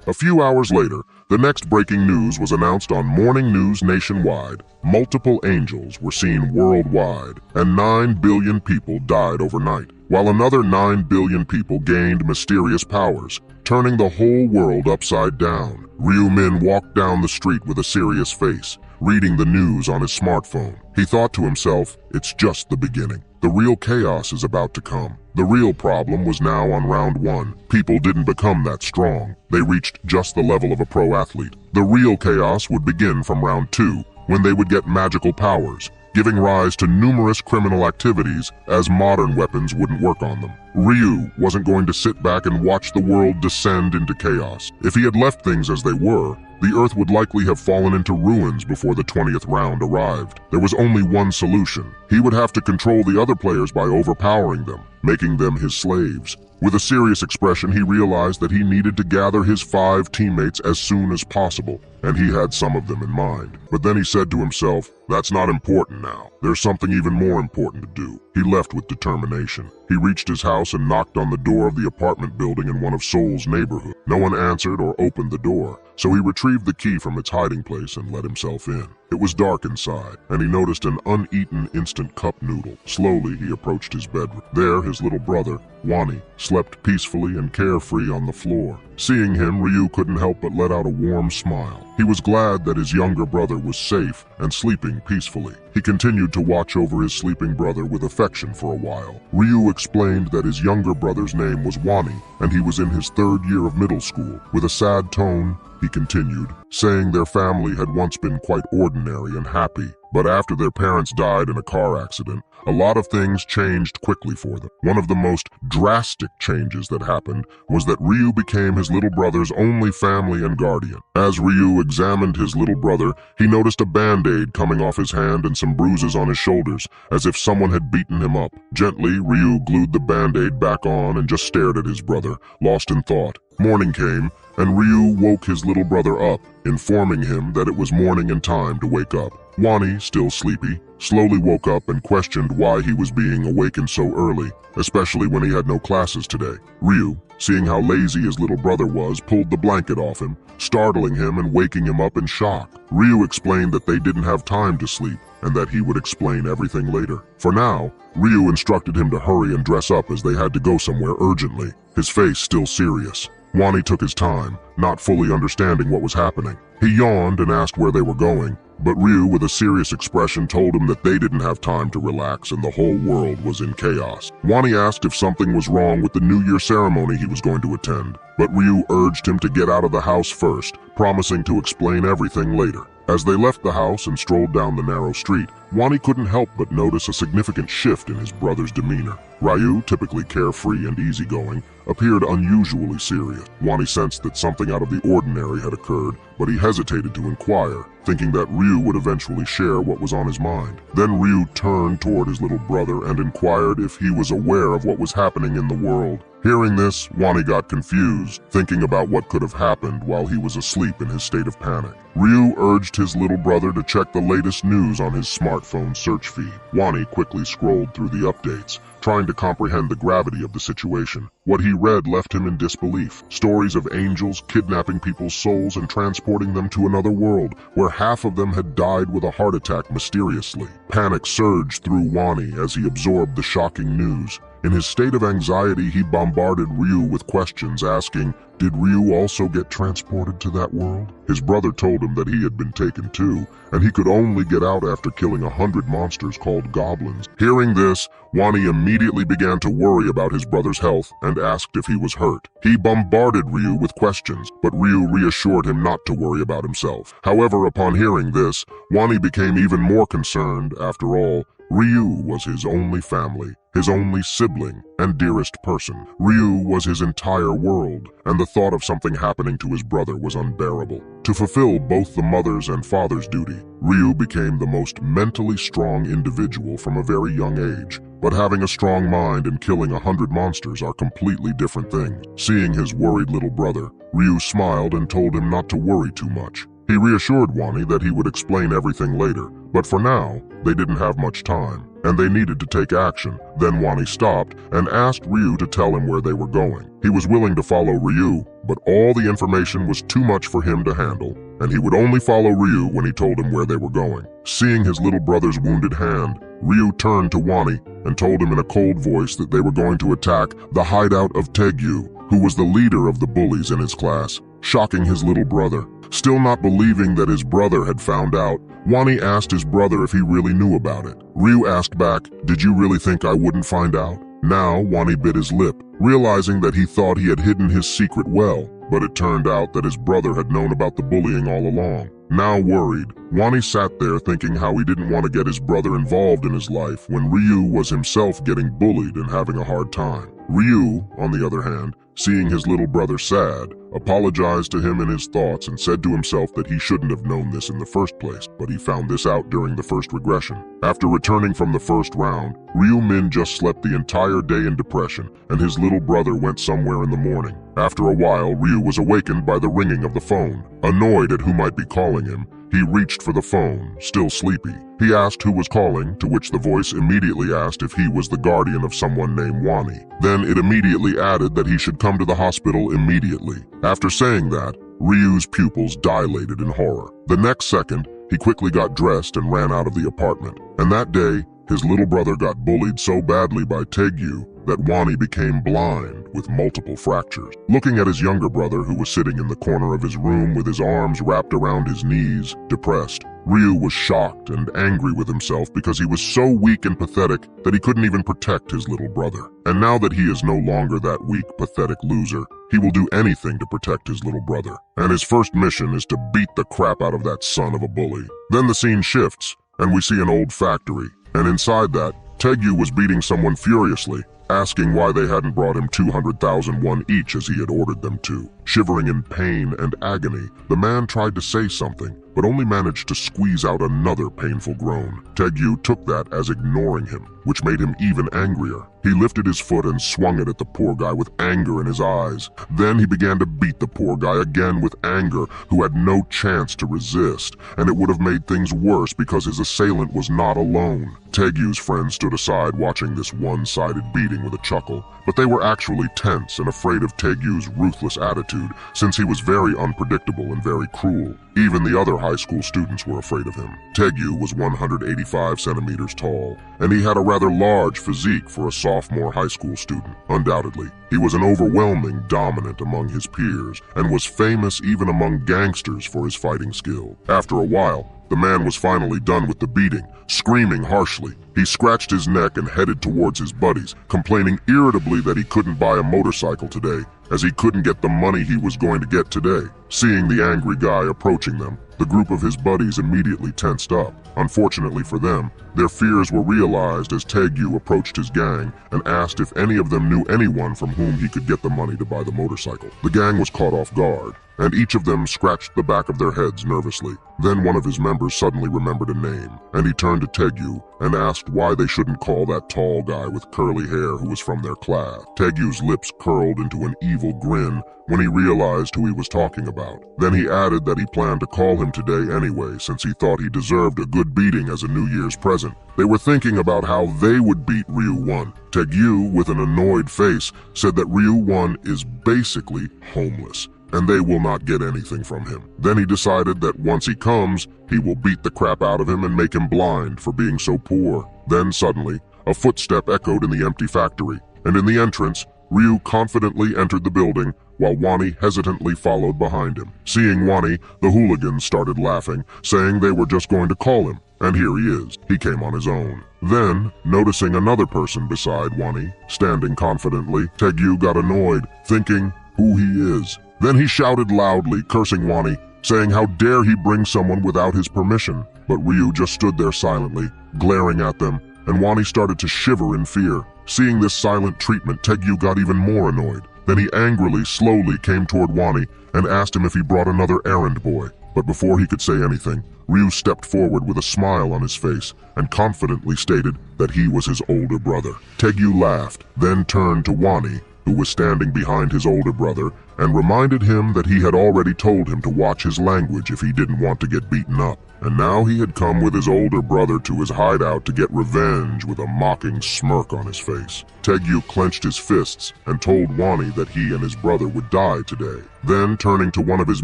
A few hours later, the next breaking news was announced on morning news nationwide. Multiple angels were seen worldwide, and 9 billion people died overnight, while another 9 billion people gained mysterious powers, turning the whole world upside down. Ryu Min walked down the street with a serious face, reading the news on his smartphone. He thought to himself, it's just the beginning. The real chaos is about to come. The real problem was now on round 1. People didn't become that strong. They reached just the level of a pro athlete. The real chaos would begin from round 2, when they would get magical powers, giving rise to numerous criminal activities as modern weapons wouldn't work on them. Ryu wasn't going to sit back and watch the world descend into chaos. If he had left things as they were, the Earth would likely have fallen into ruins before the 20th round arrived. There was only one solution. He would have to control the other players by overpowering them, making them his slaves. With a serious expression, he realized that he needed to gather his 5 teammates as soon as possible, and he had some of them in mind. But then he said to himself, that's not important now. There's something even more important to do. He left with determination. He reached his house and knocked on the door of the apartment building in one of Seoul's neighborhoods. No one answered or opened the door, so he retrieved the key from its hiding place and let himself in. It was dark inside, and he noticed an uneaten instant cup noodle. Slowly, he approached his bedroom. There, his little brother, Wani, slept peacefully and carefree on the floor. Seeing him, Ryu couldn't help but let out a warm smile. He was glad that his younger brother was safe and sleeping peacefully. He continued to watch over his sleeping brother with affection for a while. Ryu explained that his younger brother's name was Wani, and he was in his 3rd year of middle school. With a sad tone, he continued, saying their family had once been quite ordinary and happy, but after their parents died in a car accident, a lot of things changed quickly for them. One of the most drastic changes that happened was that Ryu became his little brother's only family and guardian. As Ryu examined his little brother, he noticed a band-aid coming off his hand and some bruises on his shoulders, as if someone had beaten him up. Gently, Ryu glued the band-aid back on and just stared at his brother, lost in thought. Morning came, and Ryu woke his little brother up, informing him that it was morning and time to wake up. Wani, still sleepy, slowly woke up and questioned why he was being awakened so early, especially when he had no classes today. Ryu, seeing how lazy his little brother was, pulled the blanket off him, startling him and waking him up in shock. Ryu explained that they didn't have time to sleep, and that he would explain everything later. For now, Ryu instructed him to hurry and dress up as they had to go somewhere urgently, his face still serious. Wani took his time, not fully understanding what was happening. He yawned and asked where they were going, but Ryu, with a serious expression, told him that they didn't have time to relax and the whole world was in chaos. Wani asked if something was wrong with the New Year ceremony he was going to attend, but Ryu urged him to get out of the house first, promising to explain everything later. As they left the house and strolled down the narrow street, Wani couldn't help but notice a significant shift in his brother's demeanor. Ryu, typically carefree and easygoing, appeared unusually serious. Wani sensed that something out of the ordinary had occurred, but he hesitated to inquire, thinking that Ryu would eventually share what was on his mind. Then Ryu turned toward his little brother and inquired if he was aware of what was happening in the world. Hearing this, Wani got confused, thinking about what could have happened while he was asleep in his state of panic. Ryu urged his little brother to check the latest news on his smartphone search feed. Wani quickly scrolled through the updates, trying to comprehend the gravity of the situation. What he read left him in disbelief. Stories of angels kidnapping people's souls and transporting them to another world, where half of them had died with a heart attack mysteriously. Panic surged through Wani as he absorbed the shocking news. In his state of anxiety, he bombarded Ryu with questions, asking, did Ryu also get transported to that world? His brother told him that he had been taken too, and he could only get out after killing 100 monsters called goblins. Hearing this, Wani immediately began to worry about his brother's health and asked if he was hurt. He bombarded Ryu with questions, but Ryu reassured him not to worry about himself. However, upon hearing this, Wani became even more concerned. After all, Ryu was his only family, his only sibling, and dearest person. Ryu was his entire world, and the thought of something happening to his brother was unbearable. To fulfill both the mother's and father's duty, Ryu became the most mentally strong individual from a very young age. But having a strong mind and killing 100 monsters are completely different things. Seeing his worried little brother, Ryu smiled and told him not to worry too much. He reassured Wani that he would explain everything later, but for now, they didn't have much time, and they needed to take action. Then Wani stopped and asked Ryu to tell him where they were going. He was willing to follow Ryu, but all the information was too much for him to handle, and he would only follow Ryu when he told him where they were going. Seeing his little brother's wounded hand, Ryu turned to Wani and told him in a cold voice that they were going to attack the hideout of Taegyu, who was the leader of the bullies in his class, shocking his little brother. Still not believing that his brother had found out, Wani asked his brother if he really knew about it. Ryu asked back, did you really think I wouldn't find out? Now, Wani bit his lip, realizing that he thought he had hidden his secret well, but it turned out that his brother had known about the bullying all along. Now worried, Wani sat there thinking how he didn't want to get his brother involved in his life when Ryu was himself getting bullied and having a hard time. Ryu, on the other hand, seeing his little brother sad, apologized to him in his thoughts and said to himself that he shouldn't have known this in the first place, but he found this out during the first regression. After returning from the first round, Ryu-min just slept the entire day in depression, and his little brother went somewhere in the morning. After a while, Ryu was awakened by the ringing of the phone. Annoyed at who might be calling him, he reached for the phone, still sleepy. He asked who was calling, to which the voice immediately asked if he was the guardian of someone named Wani. Then it immediately added that he should come to the hospital immediately. After saying that, Ryu's pupils dilated in horror. The next second, he quickly got dressed and ran out of the apartment. And that day, his little brother got bullied so badly by Taegyu that Wani became blind with multiple fractures. Looking at his younger brother, who was sitting in the corner of his room with his arms wrapped around his knees, depressed, Ryu was shocked and angry with himself because he was so weak and pathetic that he couldn't even protect his little brother. And now that he is no longer that weak, pathetic loser, he will do anything to protect his little brother. And his first mission is to beat the crap out of that son of a bully. Then the scene shifts, and we see an old factory. And inside that, Taegyu was beating someone furiously, asking why they hadn't brought him 200,000 won each as he had ordered them to. Shivering in pain and agony, the man tried to say something, but only managed to squeeze out another painful groan. Taegyu took that as ignoring him, which made him even angrier. He lifted his foot and swung it at the poor guy with anger in his eyes. Then he began to beat the poor guy again with anger, who had no chance to resist, and it would have made things worse because his assailant was not alone. Taegyu's friends stood aside watching this one-sided beating with a chuckle, but they were actually tense and afraid of Taegyu's ruthless attitude, since he was very unpredictable and very cruel. Even the other high school students were afraid of him. Taegyu was 185 centimeters tall, and he had a rather large physique for a sophomore high school student. Undoubtedly, he was an overwhelming dominant among his peers, and was famous even among gangsters for his fighting skill. After a while, the man was finally done with the beating. Screaming harshly, he scratched his neck and headed towards his buddies, complaining irritably that he couldn't buy a motorcycle today, as he couldn't get the money he was going to get today. Seeing the angry guy approaching them, the group of his buddies immediately tensed up. Unfortunately for them, their fears were realized as Taegyu approached his gang and asked if any of them knew anyone from whom he could get the money to buy the motorcycle. The gang was caught off guard, and each of them scratched the back of their heads nervously. Then one of his members suddenly remembered a name, and he turned to Taegyu and asked why they shouldn't call that tall guy with curly hair who was from their class. Taegyu's lips curled into an evil grin when he realized who he was talking about. Then he added that he planned to call him today anyway, since he thought he deserved a good beating as a New Year's present. They were thinking about how they would beat Ryu-1. Taegyu, with an annoyed face, said that Ryu-1 is basically homeless, and they will not get anything from him. Then he decided that once he comes, he will beat the crap out of him and make him blind for being so poor. Then suddenly, a footstep echoed in the empty factory, and in the entrance, Ryu confidently entered the building, while Wani hesitantly followed behind him. Seeing Wani, the hooligans started laughing, saying they were just going to call him, and here he is. He came on his own. Then, noticing another person beside Wani, standing confidently, Taegyu got annoyed, thinking who he is. Then he shouted loudly, cursing Wani, saying how dare he bring someone without his permission. But Ryu just stood there silently, glaring at them, and Wani started to shiver in fear. Seeing this silent treatment, Taegyu got even more annoyed. Then he angrily, slowly came toward Wani and asked him if he brought another errand boy. But before he could say anything, Ryu stepped forward with a smile on his face and confidently stated that he was his older brother. Taegyu laughed, then turned to Wani, who was standing behind his older brother, and reminded him that he had already told him to watch his language if he didn't want to get beaten up. And now he had come with his older brother to his hideout to get revenge with a mocking smirk on his face. Taegyu clenched his fists and told Wani that he and his brother would die today. Then, turning to one of his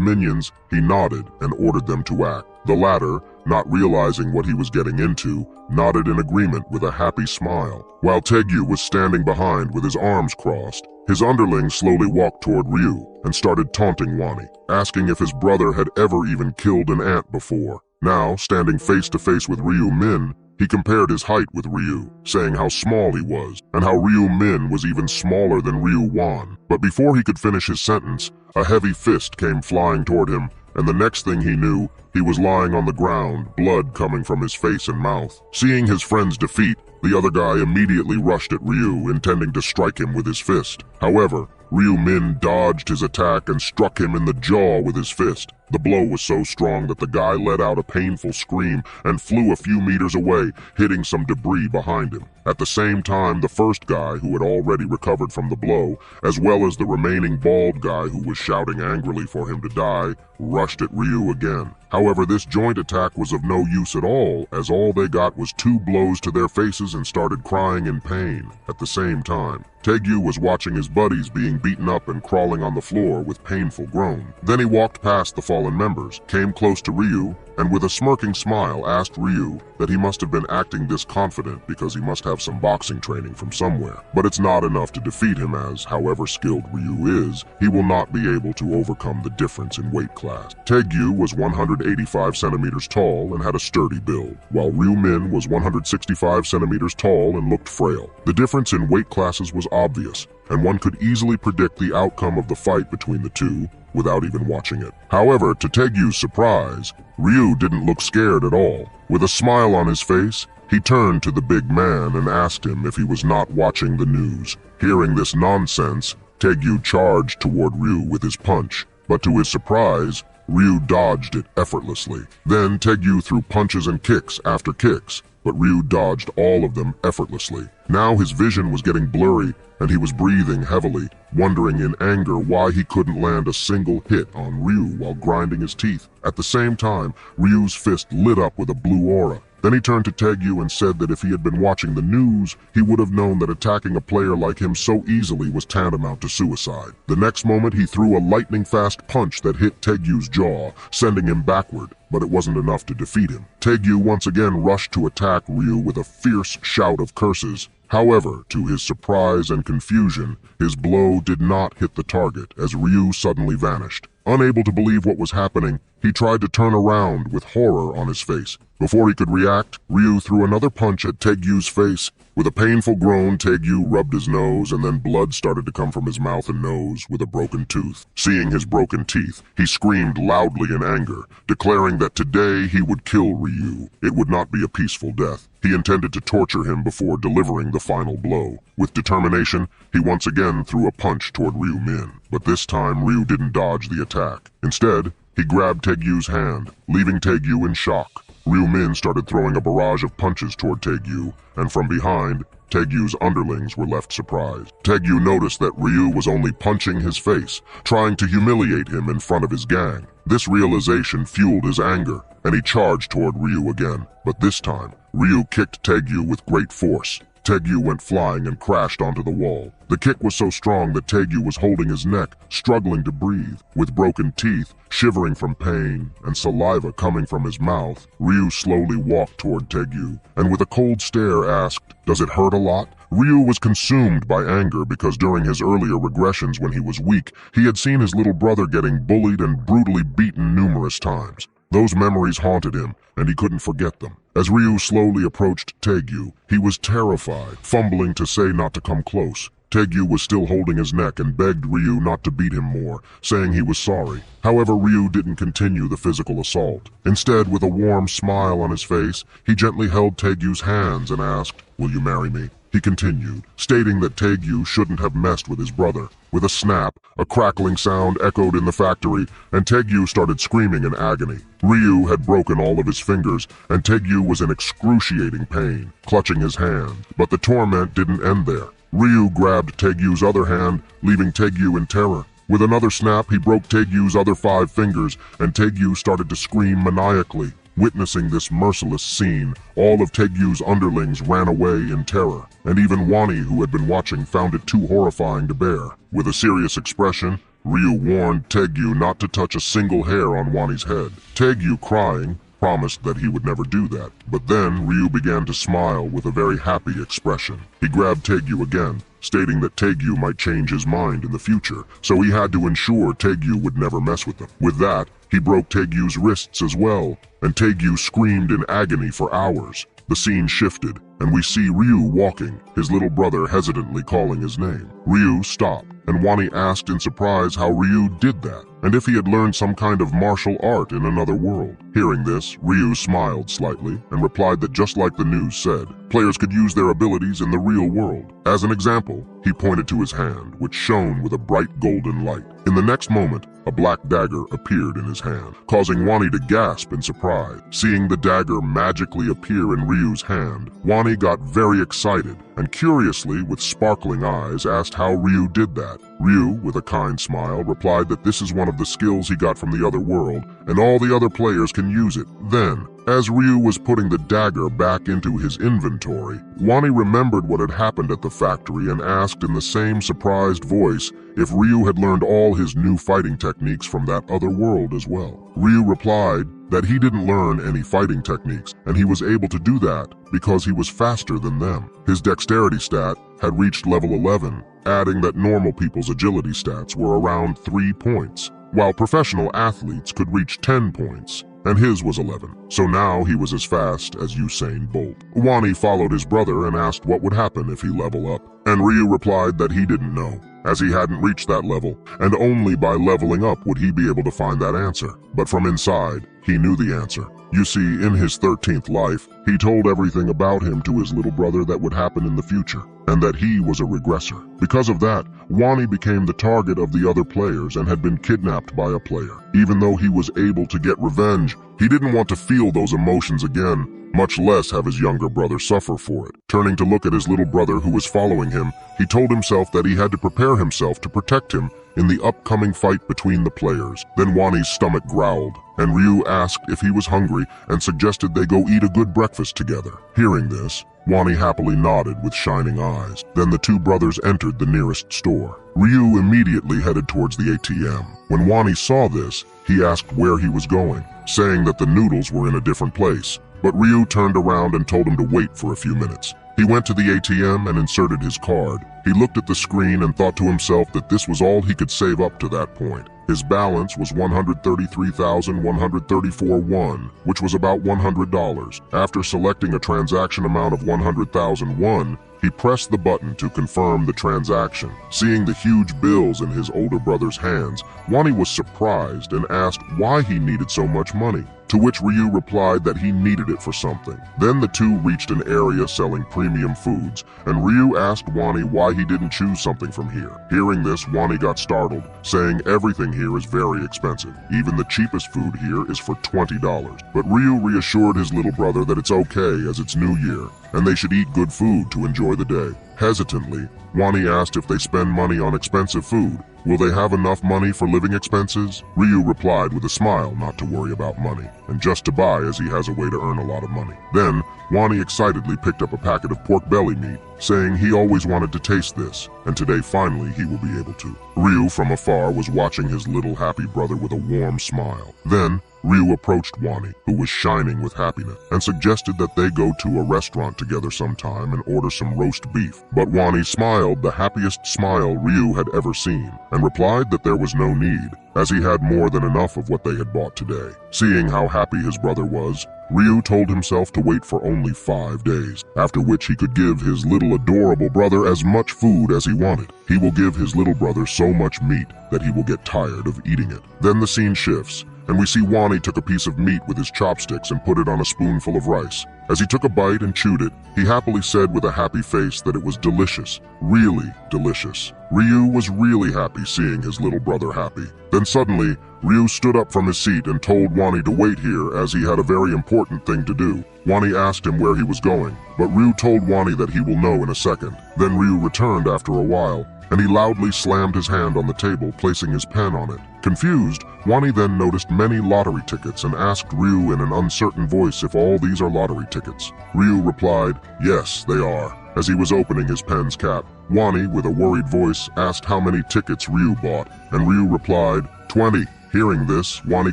minions, he nodded and ordered them to act. The latter, not realizing what he was getting into, nodded in agreement with a happy smile. While Taegyu was standing behind with his arms crossed, his underling slowly walked toward Ryu and started taunting Wani, asking if his brother had ever even killed an ant before. Now, standing face to face with Ryu-Min, he compared his height with Ryu, saying how small he was, and how Ryu-Min was even smaller than Ryu-Wan. But before he could finish his sentence, a heavy fist came flying toward him, and the next thing he knew, he was lying on the ground, blood coming from his face and mouth. Seeing his friend's defeat, the other guy immediately rushed at Ryu, intending to strike him with his fist. However, Ryu-Min dodged his attack and struck him in the jaw with his fist. The blow was so strong that the guy let out a painful scream and flew a few meters away, hitting some debris behind him. At the same time, the first guy, who had already recovered from the blow, as well as the remaining bald guy who was shouting angrily for him to die, rushed at Ryu again. However, this joint attack was of no use at all, as all they got was 2 blows to their faces and started crying in pain. At the same time, Taegyu was watching his buddies being beaten up and crawling on the floor with painful groans. Then he walked past the fallen members, came close to Ryu, and with a smirking smile asked Ryu that he must have been acting this confident because he must have some boxing training from somewhere. But it's not enough to defeat him, as, however skilled Ryu is, he will not be able to overcome the difference in weight class. Taegyu was 185 centimeters tall and had a sturdy build, while Ryu-Min was 165 centimeters tall and looked frail. The difference in weight classes was obvious, and one could easily predict the outcome of the fight between the two without even watching it. However, to Taegyu's surprise, Ryu didn't look scared at all. With a smile on his face, He turned to the big man and asked him if he was not watching the news. Hearing this nonsense, Taegyu charged toward Ryu with his punch, but to his surprise, Ryu dodged it effortlessly. Then Taegyu threw punches and kicks after kicks, but Ryu dodged all of them effortlessly. Now his vision was getting blurry, and he was breathing heavily, wondering in anger why he couldn't land a single hit on Ryu while grinding his teeth. At the same time, Ryu's fist lit up with a blue aura. Then he turned to Taegyu and said that if he had been watching the news, he would have known that attacking a player like him so easily was tantamount to suicide. The next moment, he threw a lightning-fast punch that hit Taegyu's jaw, sending him backward, but it wasn't enough to defeat him. Taegyu once again rushed to attack Ryu with a fierce shout of curses. However, to his surprise and confusion, his blow did not hit the target as Ryu suddenly vanished. Unable to believe what was happening, he tried to turn around with horror on his face. Before he could react, Ryu threw another punch at Taegyu's face. With a painful groan, Taegyu rubbed his nose, and then blood started to come from his mouth and nose with a broken tooth. Seeing his broken teeth, he screamed loudly in anger, declaring that today he would kill Ryu. It would not be a peaceful death. He intended to torture him before delivering the final blow. With determination, he once again threw a punch toward Ryu Min, but this time Ryu didn't dodge the attack. Instead, he grabbed Taegyu's hand, leaving Taegyu in shock. Ryu Min started throwing a barrage of punches toward Taegyu, and from behind, Taegyu's underlings were left surprised. Taegyu noticed that Ryu was only punching his face, trying to humiliate him in front of his gang. This realization fueled his anger, and he charged toward Ryu again. But this time, Ryu kicked Taegyu with great force. Taegyu went flying and crashed onto the wall. The kick was so strong that Taegyu was holding his neck, struggling to breathe. With broken teeth, shivering from pain, and saliva coming from his mouth, Ryu slowly walked toward Taegyu, and with a cold stare asked, "Does it hurt a lot?" Ryu was consumed by anger because during his earlier regressions when he was weak, he had seen his little brother getting bullied and brutally beaten numerous times. Those memories haunted him, and he couldn't forget them. As Ryu slowly approached Taegyu, he was terrified, fumbling to say not to come close. Taegyu was still holding his neck and begged Ryu not to beat him more, saying he was sorry. However, Ryu didn't continue the physical assault. Instead, with a warm smile on his face, he gently held Taegyu's hands and asked, "Will you marry me?" He continued, stating that Taegyu shouldn't have messed with his brother. With a snap, a crackling sound echoed in the factory, and Taegyu started screaming in agony. Ryu had broken all of his fingers, and Taegyu was in excruciating pain, clutching his hand. But the torment didn't end there. Ryu grabbed Taegyu's other hand, leaving Taegyu in terror. With another snap, he broke Taegyu's other 5 fingers, and Taegyu started to scream maniacally. Witnessing this merciless scene, all of Taegyu's underlings ran away in terror, and even Wani, who had been watching, found it too horrifying to bear. With a serious expression, Ryu warned Taegyu not to touch a single hair on Wani's head. Taegyu, crying, promised that he would never do that, but then Ryu began to smile with a very happy expression. He grabbed Taegyu again, stating that Taegyu might change his mind in the future, so he had to ensure Taegyu would never mess with them. With that, he broke Taegyu's wrists as well, and Taegyu screamed in agony for hours. The scene shifted, and we see Ryu walking, his little brother hesitantly calling his name. Ryu stopped, and Wani asked in surprise how Ryu did that, and if he had learned some kind of martial art in another world. Hearing this, Ryu smiled slightly and replied that just like the news said, players could use their abilities in the real world. As an example, he pointed to his hand, which shone with a bright golden light. In the next moment, a black dagger appeared in his hand, causing Wani to gasp in surprise. Seeing the dagger magically appear in Ryu's hand, Wani got very excited and curiously, with sparkling eyes, asked how Ryu did that. Ryu, with a kind smile, replied that this is one of the skills he got from the other world, and all the other players can use it. Then, as Ryu was putting the dagger back into his inventory, Wani remembered what had happened at the factory and asked in the same surprised voice if Ryu had learned all his new fighting techniques from that other world as well. Ryu replied that he didn't learn any fighting techniques, and he was able to do that because he was faster than them. His dexterity stat had reached level 11, adding that normal people's agility stats were around 3 points, while professional athletes could reach 10 points, and his was 11. So now he was as fast as Usain Bolt. Wani followed his brother and asked what would happen if he leveled up, and Ryu replied that he didn't know. as he hadn't reached that level, and only by leveling up would he be able to find that answer. But from inside, he knew the answer. You see, in his 13th life, he told everything about him to his little brother that would happen in the future, and that he was a regressor. Because of that, Wani became the target of the other players and had been kidnapped by a player. Even though he was able to get revenge, he didn't want to feel those emotions again, much less have his younger brother suffer for it. Turning to look at his little brother who was following him, he told himself that he had to prepare himself to protect him in the upcoming fight between the players. Then Wani's stomach growled, and Ryu asked if he was hungry and suggested they go eat a good breakfast together. Hearing this, Wani happily nodded with shining eyes. Then the two brothers entered the nearest store. Ryu immediately headed towards the ATM. When Wani saw this, he asked where he was going, saying that the noodles were in a different place. But Ryu turned around and told him to wait for a few minutes. He went to the ATM and inserted his card. He looked at the screen and thought to himself that this was all he could save up to that point. His balance was 133,134 won, which was about $100. After selecting a transaction amount of 100,000 won, he pressed the button to confirm the transaction. Seeing the huge bills in his older brother's hands, Wani was surprised and asked why he needed so much money, to which Ryu replied that he needed it for something. Then the two reached an area selling premium foods, and Ryu asked Wani why he didn't choose something from here. Hearing this, Wani got startled, saying everything here is very expensive. Even the cheapest food here is for $20. But Ryu reassured his little brother that it's okay as it's New Year, and they should eat good food to enjoy the day. Hesitantly, Wani asked if they spend money on expensive food, will they have enough money for living expenses? Ryu replied with a smile not to worry about money, and just to buy as he has a way to earn a lot of money. Then, Wani excitedly picked up a packet of pork belly meat, saying he always wanted to taste this, and today finally he will be able to. Ryu from afar was watching his little happy brother with a warm smile. Then, Ryu approached Wani, who was shining with happiness, and suggested that they go to a restaurant together sometime and order some roast beef. But Wani smiled the happiest smile Ryu had ever seen, and replied that there was no need, as he had more than enough of what they had bought today. Seeing how happy his brother was, Ryu told himself to wait for only 5 days, after which he could give his little adorable brother as much food as he wanted. He will give his little brother so much meat that he will get tired of eating it. Then the scene shifts, and we see Wani took a piece of meat with his chopsticks and put it on a spoonful of rice. As he took a bite and chewed it, he happily said with a happy face that it was delicious, really delicious. Ryu was really happy seeing his little brother happy. Then suddenly, Ryu stood up from his seat and told Wani to wait here as he had a very important thing to do. Wani asked him where he was going, but Ryu told Wani that he will know in a second. Then Ryu returned after a while, and he loudly slammed his hand on the table, placing his pen on it. Confused, Wani then noticed many lottery tickets and asked Ryu in an uncertain voice if all these are lottery tickets. Ryu replied, yes, they are. As he was opening his pen's cap, Wani, with a worried voice, asked how many tickets Ryu bought, and Ryu replied, 20. Hearing this, Wani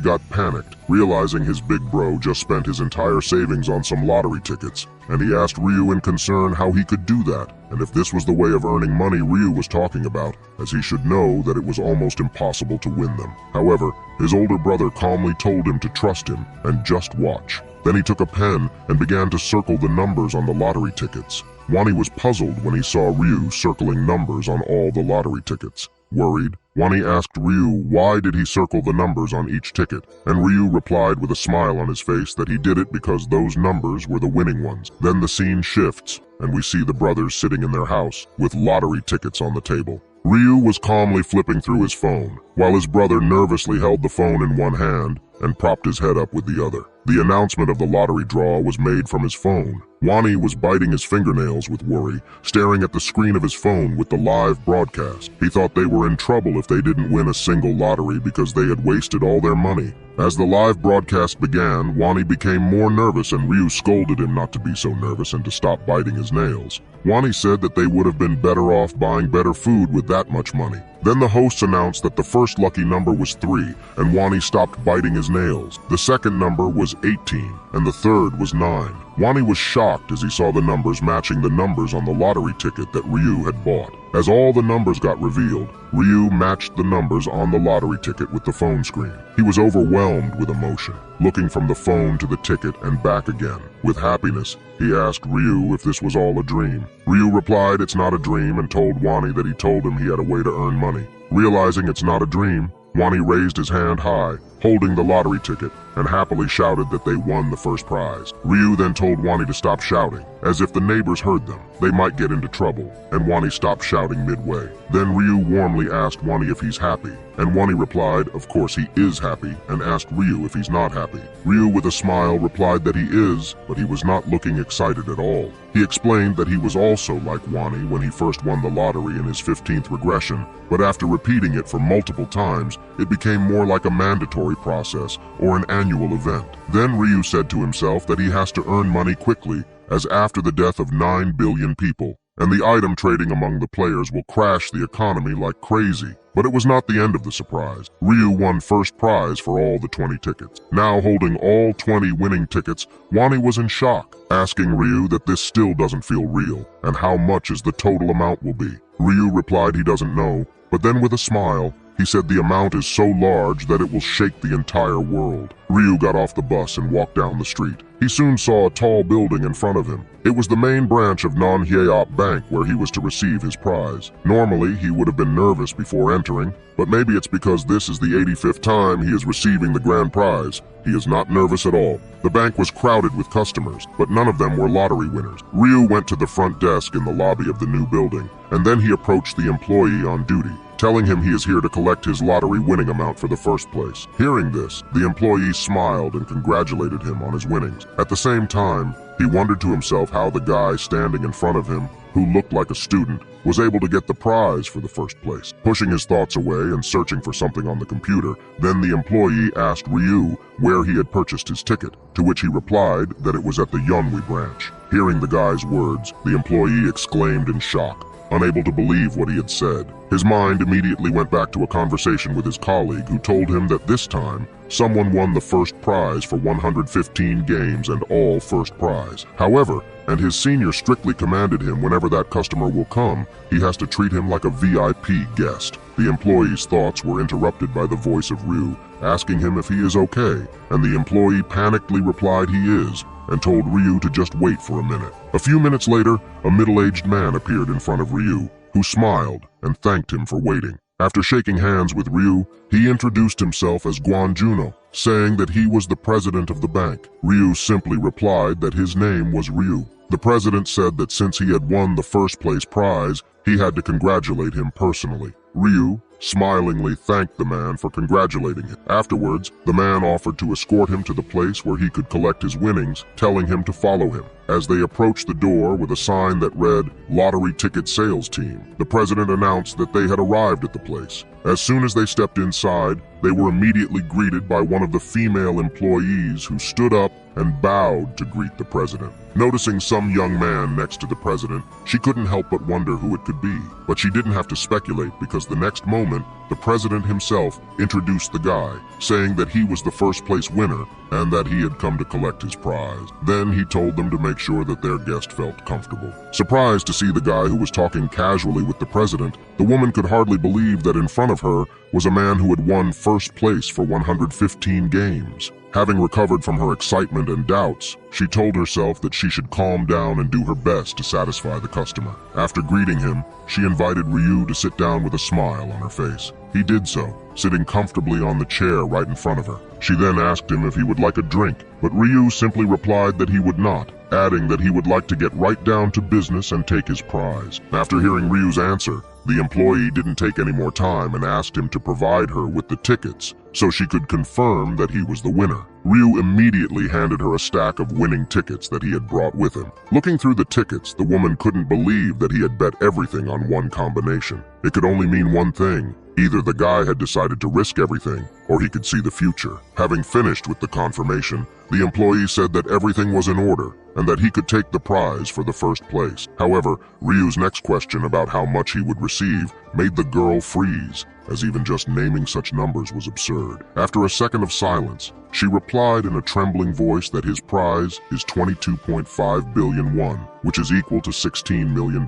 got panicked, realizing his big bro just spent his entire savings on some lottery tickets, and he asked Ryu in concern how he could do that, and if this was the way of earning money Ryu was talking about, as he should know that it was almost impossible to win them. However, his older brother calmly told him to trust him and just watch. Then he took a pen and began to circle the numbers on the lottery tickets. Wani was puzzled when he saw Ryu circling numbers on all the lottery tickets. Worried, Wani asked Ryu why did he circle the numbers on each ticket, and Ryu replied with a smile on his face that he did it because those numbers were the winning ones. Then the scene shifts, and we see the brothers sitting in their house with lottery tickets on the table. Ryu was calmly flipping through his phone, while his brother nervously held the phone in one hand and propped his head up with the other. The announcement of the lottery draw was made from his phone. Wani was biting his fingernails with worry, staring at the screen of his phone with the live broadcast. He thought they were in trouble if they didn't win a single lottery because they had wasted all their money. As the live broadcast began, Wani became more nervous and Ryu scolded him not to be so nervous and to stop biting his nails. Wani said that they would have been better off buying better food with that much money. Then the hosts announced that the first lucky number was 3, and Wani stopped biting his nails. The second number was 18, and the third was 9. Wani was shocked as he saw the numbers matching the numbers on the lottery ticket that Ryu had bought. As all the numbers got revealed, Ryu matched the numbers on the lottery ticket with the phone screen. He was overwhelmed with emotion, looking from the phone to the ticket and back again. With happiness, he asked Ryu if this was all a dream. Ryu replied it's not a dream and told Wani that he told him he had a way to earn money. Realizing it's not a dream, Wani raised his hand high, holding the lottery ticket, and happily shouted that they won the first prize. Ryu then told Wani to stop shouting, as if the neighbors heard them, they might get into trouble, and Wani stopped shouting midway. Then Ryu warmly asked Wani if he's happy, and Wani replied of course he is happy, and asked Ryu if he's not happy. Ryu with a smile replied that he is, but he was not looking excited at all. He explained that he was also like Wani when he first won the lottery in his 15th regression, but after repeating it for multiple times, it became more like a mandatory process or an annual event. Then Ryu said to himself that he has to earn money quickly, as after the death of 9 billion people, and the item trading among the players will crash the economy like crazy. But it was not the end of the surprise. Ryu won first prize for all the 20 tickets. Now holding all 20 winning tickets, Wani was in shock, asking Ryu that this still doesn't feel real, and how much is the total amount will be. Ryu replied he doesn't know, but then with a smile, he said the amount is so large that it will shake the entire world. Ryu got off the bus and walked down the street. He soon saw a tall building in front of him. It was the main branch of Non-Hyeop Bank where he was to receive his prize. Normally, he would have been nervous before entering, but maybe it's because this is the 85th time he is receiving the grand prize. He is not nervous at all. The bank was crowded with customers, but none of them were lottery winners. Ryu went to the front desk in the lobby of the new building, and then he approached the employee on duty, telling him he is here to collect his lottery winning amount for the first place. Hearing this, the employee smiled and congratulated him on his winnings. At the same time, he wondered to himself how the guy standing in front of him, who looked like a student, was able to get the prize for the first place. Pushing his thoughts away and searching for something on the computer, then the employee asked Ryu where he had purchased his ticket, to which he replied that it was at the Yeonwi branch. Hearing the guy's words, the employee exclaimed in shock, unable to believe what he had said. His mind immediately went back to a conversation with his colleague who told him that this time, someone won the first prize for 115 games and all first prize. However, and his senior strictly commanded him whenever that customer will come, he has to treat him like a VIP guest. The employee's thoughts were interrupted by the voice of Ryu, asking him if he is okay, and the employee panickedly replied he is, and told Ryu to just wait for a minute. A few minutes later, a middle-aged man appeared in front of Ryu, who smiled and thanked him for waiting. After shaking hands with Ryu, he introduced himself as Juno, saying that he was the president of the bank. Ryu simply replied that his name was Ryu. The president said that since he had won the first place prize, he had to congratulate him personally. Ryu smilingly thanked the man for congratulating him. Afterwards, the man offered to escort him to the place where he could collect his winnings, telling him to follow him. As they approached the door with a sign that read, "Lottery Ticket Sales Team," the president announced that they had arrived at the place. As soon as they stepped inside, they were immediately greeted by one of the female employees who stood up and bowed to greet the president. Noticing some young man next to the president, she couldn't help but wonder who it could be. But she didn't have to speculate because the next moment, the president himself introduced the guy, saying that he was the first place winner and that he had come to collect his prize. Then he told them to make sure that their guest felt comfortable. Surprised to see the guy who was talking casually with the president, the woman could hardly believe that in front of her was a man who had won first place for 115 games. Having recovered from her excitement and doubts, she told herself that she should calm down and do her best to satisfy the customer. After greeting him, she invited Ryu to sit down with a smile on her face. He did so, sitting comfortably on the chair right in front of her. She then asked him if he would like a drink, but Ryu simply replied that he would not, adding that he would like to get right down to business and take his prize. After hearing Ryu's answer, the employee didn't take any more time and asked him to provide her with the tickets so she could confirm that he was the winner. Ryu immediately handed her a stack of winning tickets that he had brought with him. Looking through the tickets, the woman couldn't believe that he had bet everything on one combination. It could only mean one thing. Either the guy had decided to risk everything, or he could see the future. Having finished with the confirmation, the employee said that everything was in order and that he could take the prize for the first place. However, Ryu's next question about how much he would receive made the girl freeze, as even just naming such numbers was absurd. After a second of silence, she replied in a trembling voice that his prize is 22.5 billion won, which is equal to $16 million.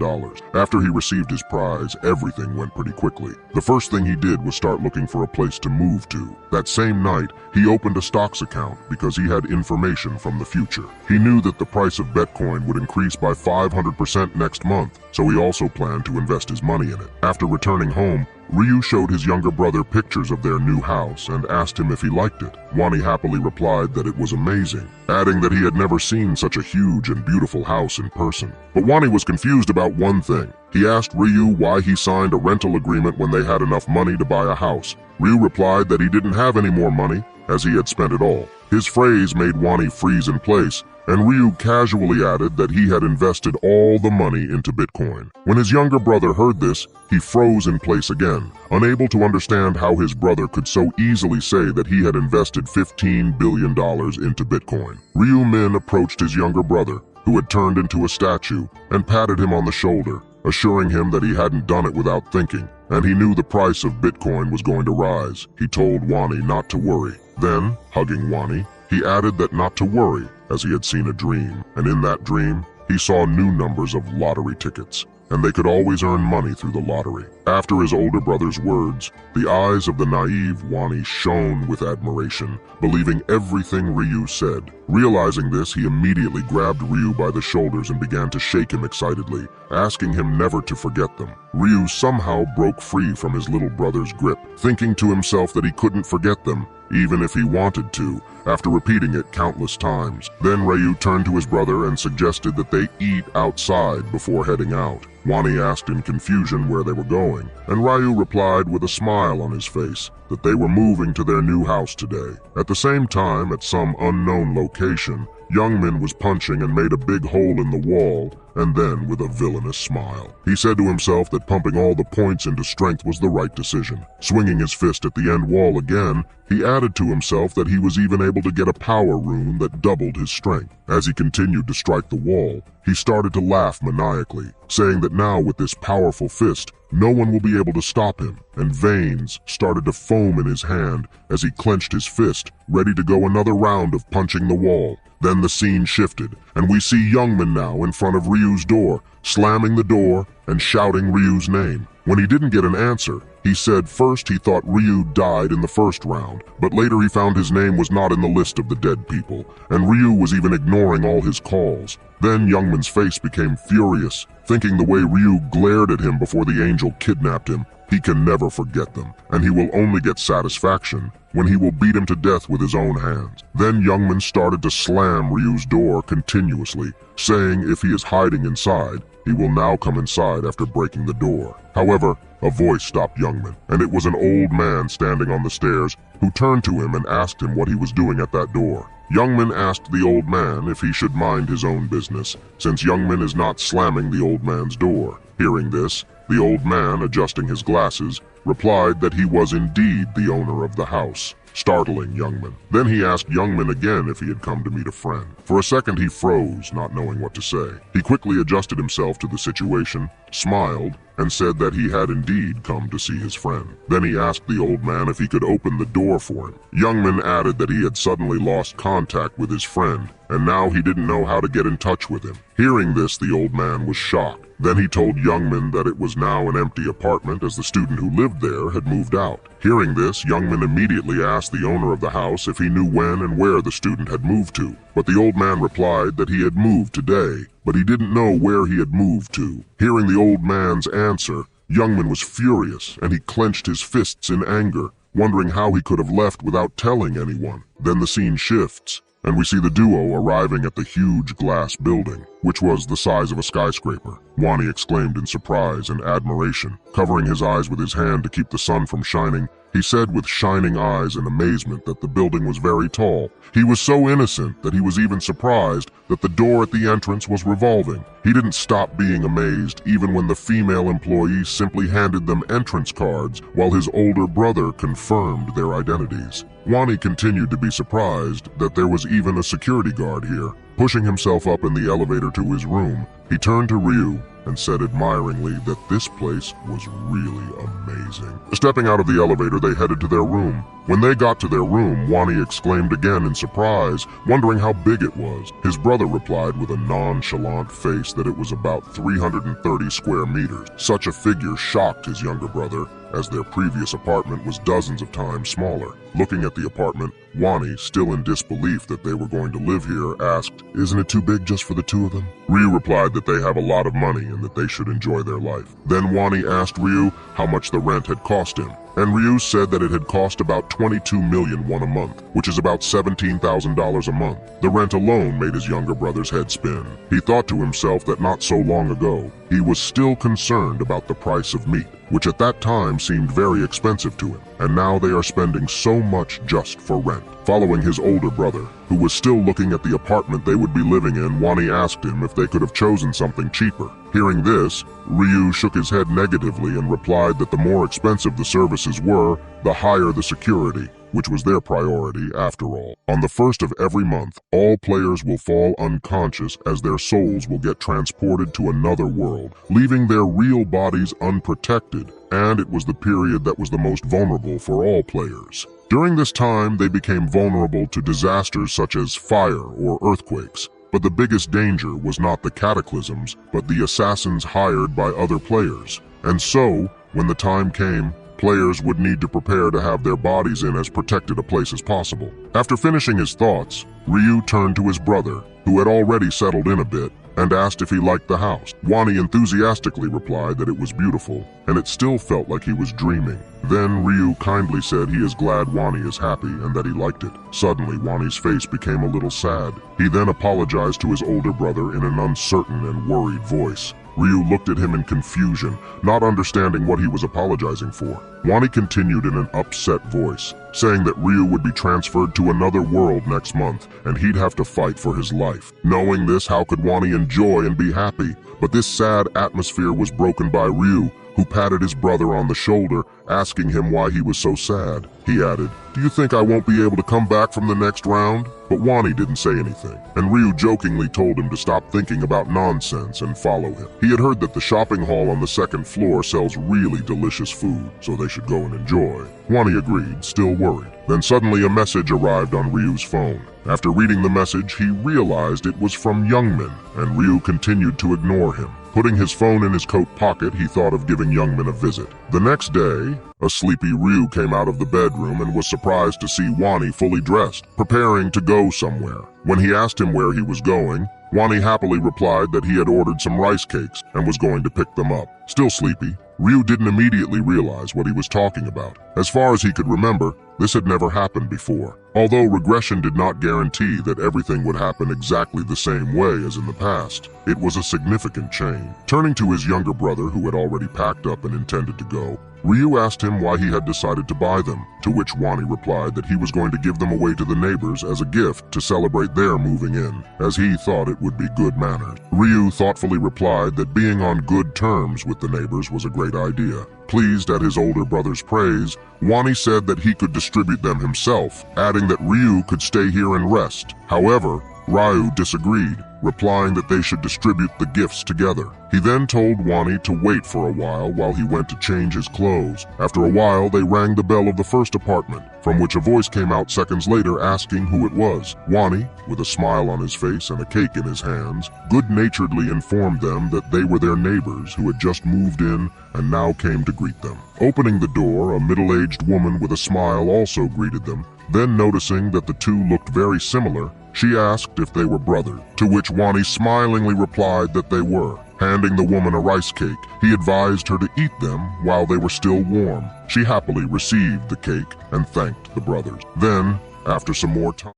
After he received his prize, everything went pretty quickly. The first thing he did was start looking for a place to move to. That same night, he opened a stocks account because he had information from the future. He knew that the price of Bitcoin would increase by 500% next month, so he also planned to invest his money in it. After returning home, Ryu showed his younger brother pictures of their new house and asked him if he liked it. Wani happily replied that it was amazing, adding that he had never seen such a huge and beautiful house in person. But Wani was confused about one thing. He asked Ryu why he signed a rental agreement when they had enough money to buy a house. Ryu replied that he didn't have any more money, as he had spent it all. His phrase made Wani freeze in place, and Ryu casually added that he had invested all the money into Bitcoin. When his younger brother heard this, he froze in place again, unable to understand how his brother could so easily say that he had invested $15 billion into Bitcoin. Ryu Min approached his younger brother, who had turned into a statue, and patted him on the shoulder, assuring him that he hadn't done it without thinking, and he knew the price of Bitcoin was going to rise. He told Wani not to worry. Then, hugging Wani, he added that not to worry, as he had seen a dream, and in that dream, he saw new numbers of lottery tickets, and they could always earn money through the lottery. After his older brother's words, the eyes of the naive Wani shone with admiration, believing everything Ryu said. Realizing this, he immediately grabbed Ryu by the shoulders and began to shake him excitedly, asking him never to forget them. Ryu somehow broke free from his little brother's grip, thinking to himself that he couldn't forget them, even if he wanted to, after repeating it countless times. Then Ryu turned to his brother and suggested that they eat outside before heading out. Wani asked in confusion where they were going, and Ryu replied with a smile on his face that they were moving to their new house today. At the same time, at some unknown location, Youngmin was punching and made a big hole in the wall, and then with a villainous smile. He said to himself that pumping all the points into strength was the right decision. Swinging his fist at the end wall again, he added to himself that he was even able to get a power rune that doubled his strength. As he continued to strike the wall, he started to laugh maniacally, saying that now with this powerful fist, no one will be able to stop him, and veins started to foam in his hand as he clenched his fist, ready to go another round of punching the wall. Then the scene shifted, and we see Youngmin now in front of Ryu's door, slamming the door and shouting Ryu's name. When he didn't get an answer, he said first he thought Ryu died in the first round, but later he found his name was not in the list of the dead people, and Ryu was even ignoring all his calls. Then Youngmin's face became furious, thinking the way Ryu glared at him before the angel kidnapped him. He can never forget them, and he will only get satisfaction when he will beat him to death with his own hands. Then Youngmin started to slam Ryu's door continuously, saying if he is hiding inside, he will now come inside after breaking the door. However, a voice stopped Youngmin, and it was an old man standing on the stairs who turned to him and asked him what he was doing at that door. Youngmin asked the old man if he should mind his own business, since Youngmin is not slamming the old man's door. Hearing this, the old man, adjusting his glasses, replied that he was indeed the owner of the house, startling Youngmin. Then he asked Youngmin again if he had come to meet a friend. For a second he froze, not knowing what to say. He quickly adjusted himself to the situation, smiled, and said that he had indeed come to see his friend. Then he asked the old man if he could open the door for him. Youngmin added that he had suddenly lost contact with his friend, and now he didn't know how to get in touch with him. Hearing this, the old man was shocked. Then he told Youngmin that it was now an empty apartment as the student who lived there had moved out. Hearing this, Youngmin immediately asked the owner of the house if he knew when and where the student had moved to. But the old man replied that he had moved today, but he didn't know where he had moved to. Hearing the old man's answer, Youngmin was furious, and he clenched his fists in anger, wondering how he could have left without telling anyone. Then the scene shifts, and we see the duo arriving at the huge glass building, which was the size of a skyscraper. Wani exclaimed in surprise and admiration. Covering his eyes with his hand to keep the sun from shining, he said with shining eyes and amazement that the building was very tall. He was so innocent that he was even surprised that the door at the entrance was revolving. He didn't stop being amazed even when the female employees simply handed them entrance cards while his older brother confirmed their identities. Wani continued to be surprised that there was even a security guard here. Pushing himself up in the elevator to his room, he turned to Ryu and said admiringly that this place was really amazing. Stepping out of the elevator, they headed to their room. When they got to their room, Wani exclaimed again in surprise, wondering how big it was. His brother replied with a nonchalant face that it was about 330 square meters. Such a figure shocked his younger brother, as their previous apartment was dozens of times smaller. Looking at the apartment, Wani, still in disbelief that they were going to live here, asked, "Isn't it too big just for the two of them?" Ryu replied that they have a lot of money and that they should enjoy their life. Then Wani asked Ryu how much the rent had cost him, and Ryu said that it had cost about 22 million won a month, which is about $17,000 a month. The rent alone made his younger brother's head spin. He thought to himself that not so long ago, he was still concerned about the price of meat, which at that time seemed very expensive to him, and now they are spending so much just for rent. Following his older brother, who was still looking at the apartment they would be living in, Wani asked him if they could have chosen something cheaper. Hearing this, Ryu shook his head negatively and replied that the more expensive the services were, the higher the security, which was their priority after all. On the first of every month, all players will fall unconscious as their souls will get transported to another world, leaving their real bodies unprotected, and it was the period that was the most vulnerable for all players. During this time, they became vulnerable to disasters such as fire or earthquakes. But the biggest danger was not the cataclysms, but the assassins hired by other players. And so, when the time came, players would need to prepare to have their bodies in as protected a place as possible. After finishing his thoughts, Ryu turned to his brother, who had already settled in a bit, and asked if he liked the house. Wani enthusiastically replied that it was beautiful, and it still felt like he was dreaming. Then Ryu kindly said he is glad Wani is happy and that he liked it. Suddenly, Wani's face became a little sad. He then apologized to his older brother in an uncertain and worried voice. Ryu looked at him in confusion, not understanding what he was apologizing for. Wani continued in an upset voice, saying that Ryu would be transferred to another world next month, and he'd have to fight for his life. Knowing this, how could Wani enjoy and be happy? But this sad atmosphere was broken by Ryu, who patted his brother on the shoulder, asking him why he was so sad. He added, "Do you think I won't be able to come back from the next round?" But Wani didn't say anything, and Ryu jokingly told him to stop thinking about nonsense and follow him. He had heard that the shopping hall on the second floor sells really delicious food, so they should go and enjoy. Wani agreed, still worried. Then suddenly a message arrived on Ryu's phone. After reading the message, he realized it was from Youngmin, and Ryu continued to ignore him. Putting his phone in his coat pocket, he thought of giving Youngmin a visit. The next day, a sleepy Ryu came out of the bedroom and was surprised to see Wani fully dressed, preparing to go somewhere. When he asked him where he was going, Wani happily replied that he had ordered some rice cakes and was going to pick them up. Still sleepy, Ryu didn't immediately realize what he was talking about. As far as he could remember, this had never happened before. Although regression did not guarantee that everything would happen exactly the same way as in the past, it was a significant change. Turning to his younger brother, who had already packed up and intended to go, Ryu asked him why he had decided to buy them, to which Wani replied that he was going to give them away to the neighbors as a gift to celebrate their moving in, as he thought it would be good manners. Ryu thoughtfully replied that being on good terms with the neighbors was a great idea. Pleased at his older brother's praise, Wani said that he could distribute them himself, adding that Ryu could stay here and rest. However, Ryu disagreed, replying that they should distribute the gifts together. He then told Wani to wait for a while he went to change his clothes. After a while, they rang the bell of the first apartment, from which a voice came out seconds later asking who it was. Wani, with a smile on his face and a cake in his hands, good-naturedly informed them that they were their neighbors who had just moved in and now came to greet them. Opening the door, a middle-aged woman with a smile also greeted them. Then noticing that the two looked very similar, she asked if they were brothers, to which Wani smilingly replied that they were. Handing the woman a rice cake, he advised her to eat them while they were still warm. She happily received the cake and thanked the brothers. Then, after some more time,